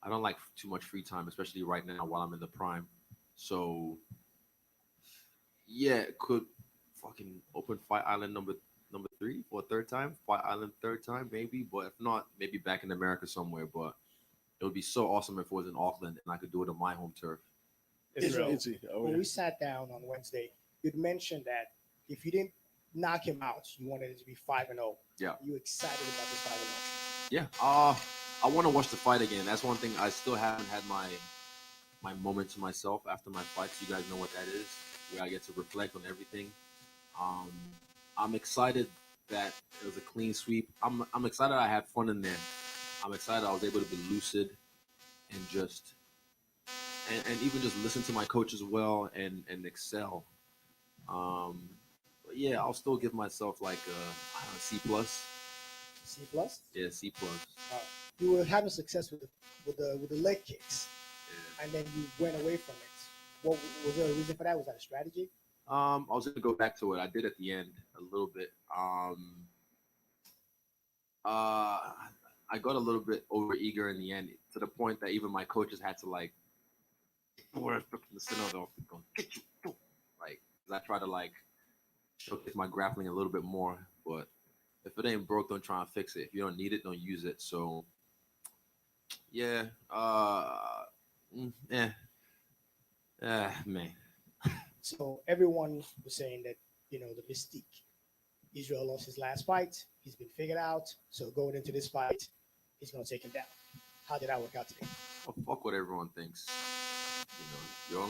don't like too much free time, especially right now while I'm in the prime. So yeah, could fucking open Fight Island number 3 for a third time, Fight Island third time maybe, but if not, maybe back in America somewhere. But it would be so awesome if it was in Auckland and I could do it on my home turf. Israel, when we sat down on Wednesday, you'd mentioned that if you didn't knock him out, you wanted it to be 5-0. Yeah. Are you excited about this 5-0? Yeah. I want to watch the fight again. That's one thing. I still haven't had my moment to myself after my fights. You guys know what that is, where I get to reflect on everything. I'm excited that it was a clean sweep. I'm excited I had fun in there. I'm excited I was able to be lucid and and even just listen to my coach as well and excel. But yeah, I'll still give myself like a C+. C plus? Yeah, C+. You were having success with the leg kicks, and then you went away from it. What was there a reason for that? Was that a strategy? I was going to go back to it. I did at the end a little bit. I got a little bit over eager in the end to the point that even my coaches had to like, I try to like showcase my grappling a little bit more. But if it ain't broke, don't try and fix it. If you don't need it, don't use it. So yeah, man. So everyone was saying that the mystique. Israel lost his last fight. He's been figured out. So going into this fight, he's gonna take him down. How did that work out today? Well, fuck what everyone thinks. You're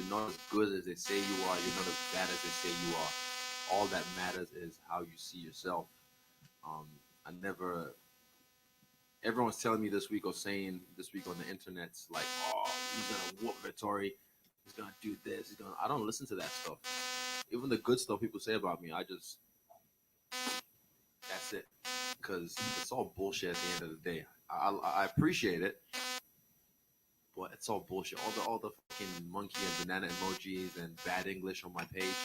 not as good as they say you are. You're not as bad as they say you are. All that matters is how you see yourself. Everyone's telling me this week or saying this week on the internet, like, oh, he's gonna whoop Vittori. He's gonna do this. I don't listen to that stuff. Even the good stuff people say about me, that's it. Because it's all bullshit at the end of the day. I appreciate it, but it's all bullshit. All the fucking monkey and banana emojis and bad English on my page.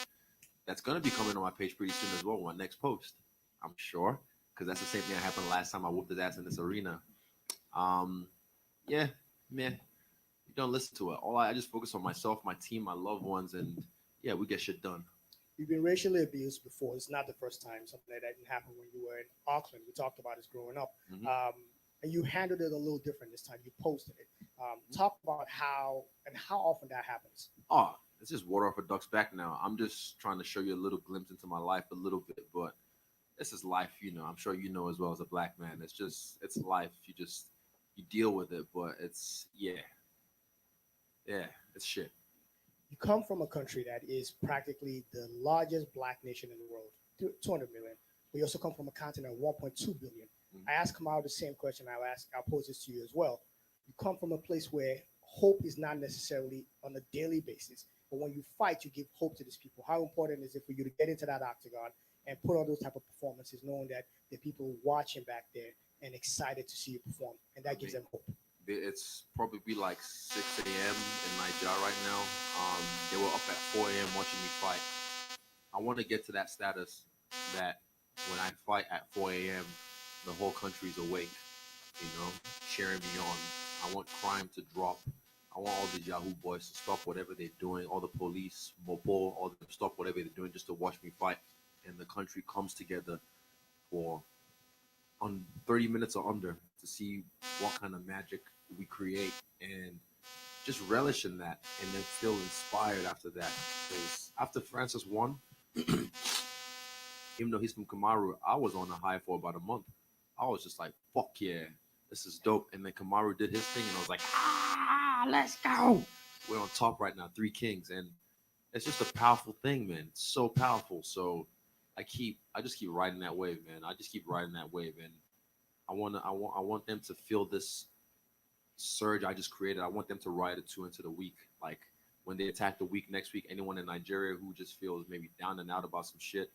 That's gonna be coming on my page pretty soon as well. My next post, I'm sure, because that's the same thing that happened last time I whooped his ass in this arena. Yeah, man, you don't listen to it. I just focus on myself, my team, my loved ones, and yeah, we get shit done. You've been racially abused before. It's not the first time something like that didn't happen when you were in Auckland. We talked about this growing up. Mm-hmm. And you handled it a little different this time. You posted it. Talk about how often that happens. Oh, it's just water off a duck's back now. I'm just trying to show you a little glimpse into my life a little bit, but this is life, I'm sure you know as well as a black man. It's life. You deal with it, but it's it's shit. You come from a country that is practically the largest black nation in the world, 200 million. We also come from a continent of 1.2 billion. I asked Kamau the same question. I'll pose this to you as well. You come from a place where hope is not necessarily on a daily basis, but when you fight, you give hope to these people. How important is it for you to get into that octagon and put on those type of performances, knowing that the people watching back there and excited to see you perform, and that gives them hope? It's probably like 6 a.m. in Nigeria right now. They were up at 4 a.m. watching me fight. I want to get to that status that when I fight at 4 a.m., the whole country's awake, you know, cheering me on. I want crime to drop. I want all these Yahoo boys to stop whatever they're doing, all the police, Mopo, all of them stop whatever they're doing just to watch me fight. And the country comes together for on 30 minutes or under to see what kind of magic we create and just relish in that and then feel inspired after that. Because after Francis won, even though he's from Kamaru, I was on a high for about a month. I was just like, fuck yeah, this is dope. And then Kamaru did his thing and I was like, let's go. We're on top right now, 3 kings. And it's just a powerful thing, man. It's so powerful. So I just keep riding that wave, man. I just keep riding that wave. And I want them to feel this surge I just created. I want them to ride it too into the week. Like when they attack the week next week, anyone in Nigeria who just feels maybe down and out about some shit,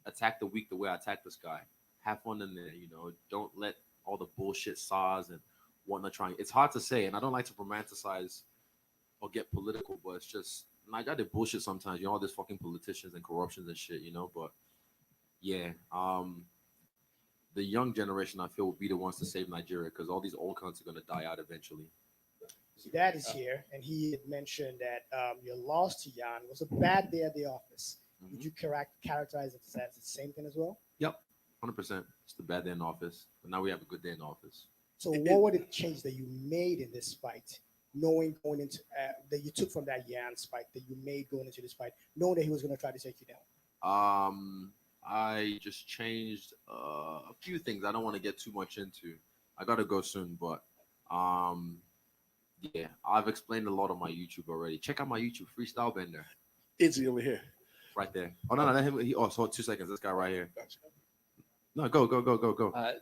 attack the week the way I attack this guy. Have fun in there, you know. Don't let all the bullshit SARS and whatnot trying. It's hard to say, and I don't like to romanticize or get political, but it's just Nigeria did bullshit sometimes. You know, all these fucking politicians and corruptions and shit, you know. But yeah, the young generation I feel will be the ones to save Nigeria because all these old cunts are gonna die out eventually. Dad is here, and he had mentioned that your loss to Jan was a bad day at the office. Would you characterize it as the same thing as well? Yep, 100%. It's the bad day in the office, but now we have a good day in the office. So what would it change that you made in this fight, knowing going into that you took from that Yan's fight that you made going into this fight, knowing that he was going to try to take you down? I just changed a few things. I don't want to get too much into. I gotta go soon, but yeah, I've explained a lot on my YouTube already. Check out my YouTube, Freestyle Bender. Izzy over here, right there. Oh no, let him. So 2 seconds. This guy right here. No, go.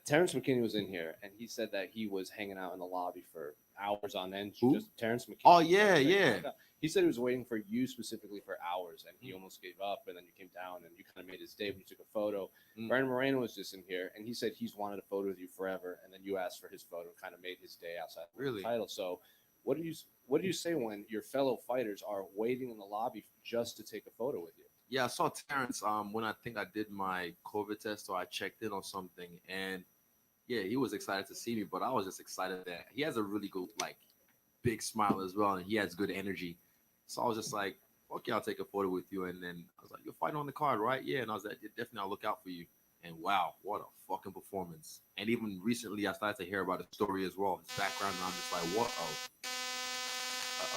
Terrence McKinney was in here, and he said that he was hanging out in the lobby for hours on end. Who? Just Terrence McKinney. Oh yeah. He said he was waiting for you specifically for hours, and he almost gave up. And then you came down, and you kind of made his day when you took a photo. Brandon Moreno was just in here, and he said he's wanted a photo with you forever. And then you asked for his photo, kind of made his day outside of the title. So, what do you say when your fellow fighters are waiting in the lobby just to take a photo with you? Yeah, I saw Terrence when I think I did my COVID test or I checked in on something, and yeah, he was excited to see me, but I was just excited that he has a really good, like, big smile as well, and he has good energy. So I was just like, okay, I'll take a photo with you. And then I was like, you're fighting on the card, right? Yeah. And I was like, yeah, definitely, I'll look out for you. And wow, what a fucking performance. And even recently, I started to hear about the story as well, his background, and I'm just like, what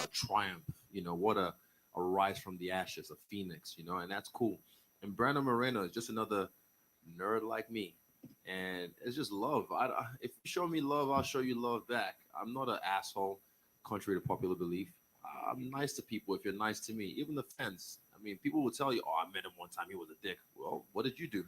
a triumph, you know, what a rise from the ashes, a phoenix, you know, and that's cool. And Brandon Moreno is just another nerd like me. And it's just love. If you show me love, I'll show you love back. I'm not an asshole, contrary to popular belief. I'm nice to people if you're nice to me, even the fans. I mean, people will tell you, oh, I met him one time, he was a dick. Well, what did you do?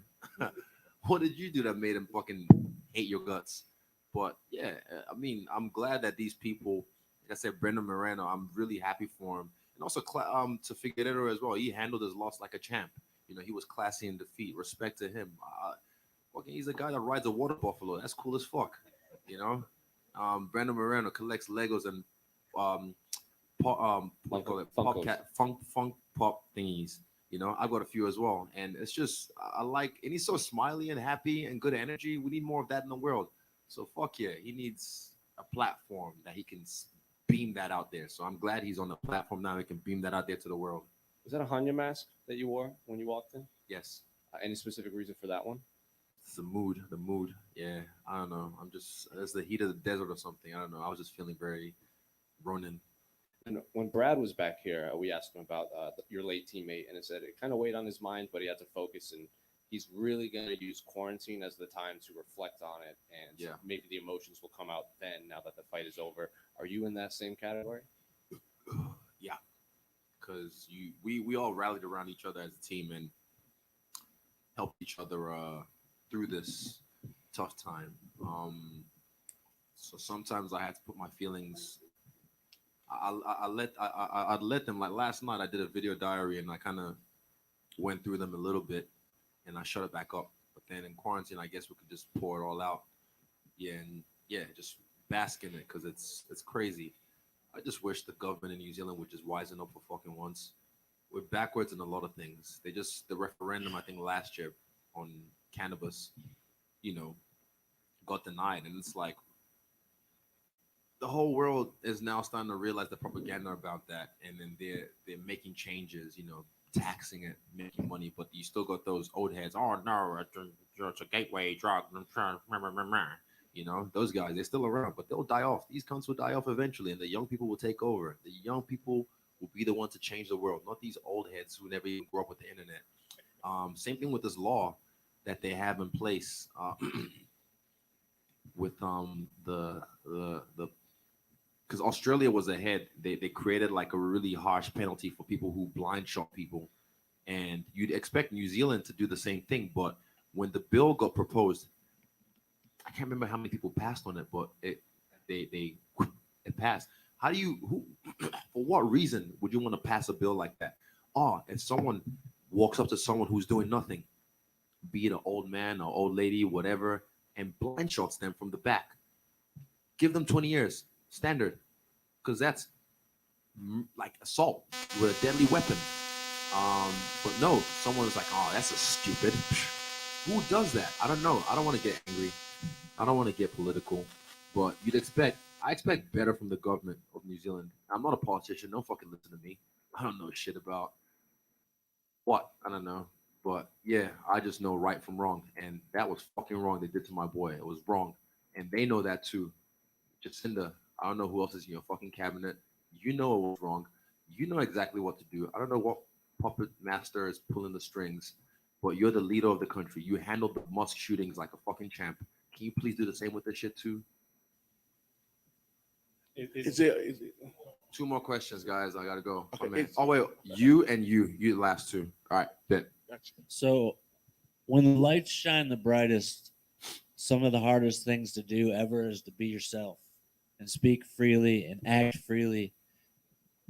What did you do that made him fucking hate your guts? But yeah, I mean, I'm glad that these people, like I said, Brandon Moreno, I'm really happy for him. And also to Figueiredo as well. He handled his loss like a champ. You know, he was classy in defeat. Respect to him. Fucking, he's a guy that rides a water buffalo. That's cool as fuck. You know, Brandon Moreno collects Legos and what do you call it? Funk pop thingies. You know, I've got a few as well, and it's just I like, and he's so smiley and happy and good energy. We need more of that in the world. So fuck yeah, he needs a platform that he can beam that out there. So I'm glad he's on the platform now. He can beam that out there to the world. Was that a Hanya mask that you wore when you walked in? Yes. Any specific reason for that one? It's the mood. Yeah, I don't know. It's the heat of the desert or something. I don't know. I was just feeling very Ronin. And when Brad was back here, we asked him about your late teammate, and it said it kind of weighed on his mind, but he had to focus, and he's really going to use quarantine as the time to reflect on it, and maybe the emotions will come out then, now that the fight is over. Are you in that same category? Yeah, because we all rallied around each other as a team and helped each other through this tough time. So sometimes I had to put my feelings. I'd let them, like last night I did a video diary and I kind of went through them a little bit and I shut it back up. But then in quarantine, I guess we could just pour it all out. Just bask in it because it's crazy. I just wish the government in New Zealand would just wisen up for fucking once we're backwards in a lot of things. The referendum, I think last year on cannabis, got denied, and it's like the whole world is now starting to realize the propaganda about that, and then they're making changes, taxing it, making money, but you still got those old heads. Oh no, it's a gateway drug. Those guys, they're still around, but they'll die off. These cunts will die off eventually, and the young people will take over. The young people will be the ones to change the world, not these old heads who never even grew up with the internet. Same thing with this law that they have in place with the because Australia was ahead. They created like a really harsh penalty for people who blind shot people, and you'd expect New Zealand to do the same thing. But when the bill got proposed, I can't remember how many people passed on it, but it passed. How do you for what reason would you want to pass a bill like that? If someone walks up to someone who's doing nothing, be it an old man or old lady, whatever, and blind shots them from the back, give them 20 years standard, because that's like assault with a deadly weapon. But no, someone's like, that's a stupid. Who does that? I don't know. I don't want to get angry. I don't want to get political, but I expect better from the government of New Zealand. I'm not a politician. Don't fucking listen to me. I don't know shit about what. I don't know. But yeah, I just know right from wrong. And that was fucking wrong they did to my boy. It was wrong. And they know that too. Jacinda, I don't know who else is in your fucking cabinet. You know it was wrong. You know exactly what to do. I don't know what puppet master is pulling the strings, but you're the leader of the country. You handled the Musk shootings like a fucking champ. Can you please do the same with this shit too? Is it two more questions, guys? I gotta go. Okay, Wait, you last two. All right, bet. Gotcha. So when the lights shine the brightest, some of the hardest things to do ever is to be yourself and speak freely and act freely.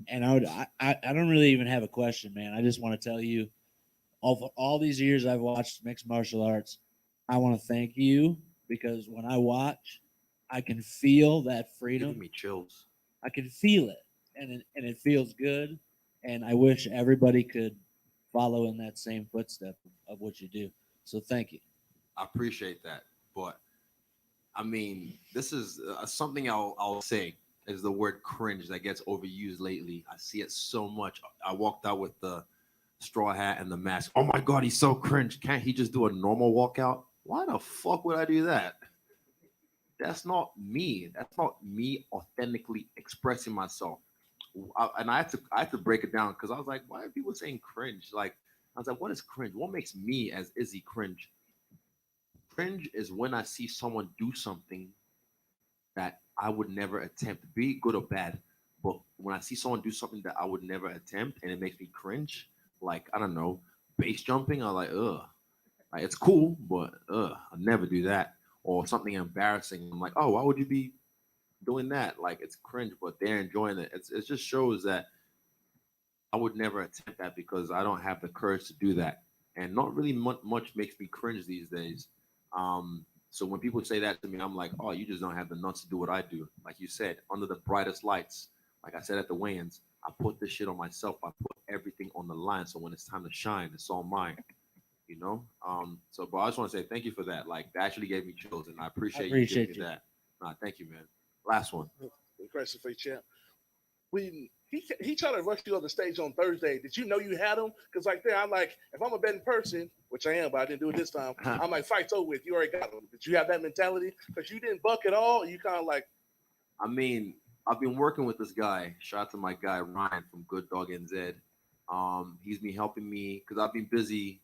And I don't really even have a question, man. I just want to tell you, of all these years I've watched mixed martial arts, I want to thank you, because when I watch, I can feel that freedom. Giving me chills. I can feel it, and it feels good. And I wish everybody could follow in that same footstep of what you do. So thank you. I appreciate that, but I mean, this is something I'll say is the word cringe that gets overused lately. I see it so much. I walked out with the straw hat and the mask. Oh my God, he's so cringe. Can't he just do a normal walkout? Why the fuck would I do that? That's not me. That's not me authentically expressing myself. And I had to break it down, because I was like, why are people saying cringe? Like, I was like, what is cringe? What makes me as Izzy cringe? Cringe is when I see someone do something that I would never attempt, be it good or bad. But when I see someone do something that I would never attempt and it makes me cringe, like, I don't know, base jumping, I'm like, ugh. Like, it's cool, but I'll never do that. Or something embarrassing, I'm like, oh, why would you be doing that? Like, it's cringe, but they're enjoying it. It just shows that I would never attempt that, because I don't have the courage to do that. And not really much makes me cringe these days. So when people say that to me, I'm like, oh, you just don't have the nuts to do what I do. Like you said, under the brightest lights, like I said at the weigh-ins, I put this shit on myself. I put everything on the line. So when it's time to shine, it's all mine. So, but I just want to say thank you for that. Like, that actually gave me chills, and I appreciate you giving me that. Nah, thank you, man. Last one. Question for you, champ. When he tried to rush you on the stage on Thursday, did you know you had him? Because like there, I'm like, if I'm a betting person, which I am, but I didn't do it this time, I'm like, fight's over with. You already got him. Did you have that mentality? Because you didn't buck at all. You kind of like. I mean, I've been working with this guy. Shout out to my guy Ryan from Good Dog NZ. He's been helping me because I've been busy.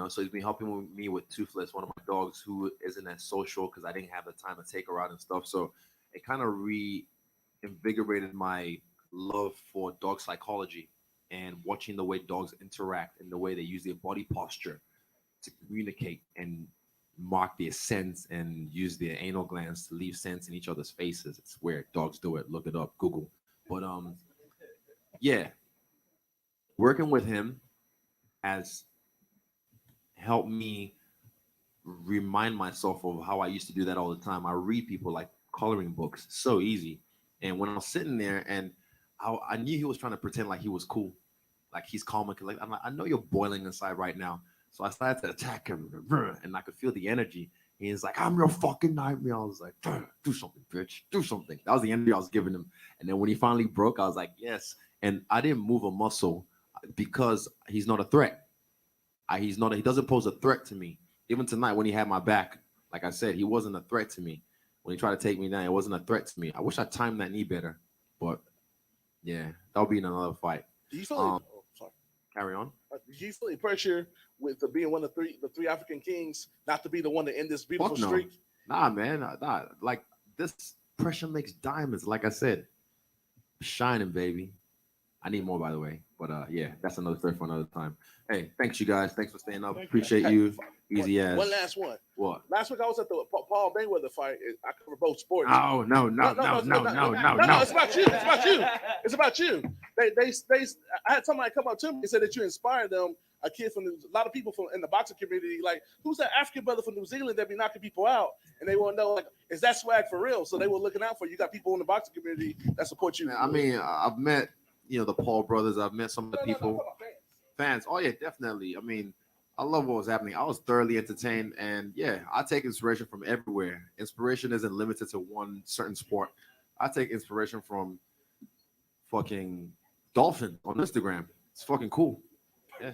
So he's been helping me with Toothless, one of my dogs who isn't as social, because I didn't have the time to take her out and stuff. So it kind of reinvigorated my love for dog psychology and watching the way dogs interact and the way they use their body posture to communicate and mark their scents and use their anal glands to leave scents in each other's faces. It's weird. Dogs do it. Look it up. Google. But yeah, working with him has helped me remind myself of how I used to do that all the time. I read people like coloring books, so easy. And when I was sitting there, and I knew he was trying to pretend like he was cool, like he's calm and collected. I'm like, I know you're boiling inside right now. So I started to attack him, and I could feel the energy. He's like, I'm your fucking nightmare. I was like, do something, bitch. Do something. That was the energy I was giving him. And then when he finally broke, I was like, yes. And I didn't move a muscle because he's not a threat. He doesn't pose a threat to me. Even tonight when he had my back, like I said, he wasn't a threat to me. When he tried to take me down, it wasn't a threat to me. I wish I timed that knee better. But yeah, that'll be in another fight. Do you feel sorry. Carry on. Do you feel any pressure with being one of the three African kings not to be the one to end this beautiful Fuck no. streak? Nah, man. Nah. Like, this pressure makes diamonds. Like I said, shining, baby. I need more, by the way. But yeah, that's another story for another time. Hey, thanks, you guys. Thanks for staying up. Appreciate you. Easy ass. One last one. What? Last week I was at the Paul Mayweather fight. I cover both sports. No. It's about you. It's about you. It's about you. They I had somebody come up to me and said that you inspired them. A kid from a lot of people from in the boxing community, like, who's that African brother from New Zealand that be knocking people out? And they want to know, like, is that swag for real? So they were looking out for you. You got people in the boxing community that support you. I mean, I've met, the Paul brothers. I've met some of the people. Fans. Oh yeah, definitely. I mean, I love what was happening. I was thoroughly entertained, and yeah, I take inspiration from everywhere. Inspiration isn't limited to one certain sport. I take inspiration from fucking Dolphin on Instagram. It's fucking cool. Yeah.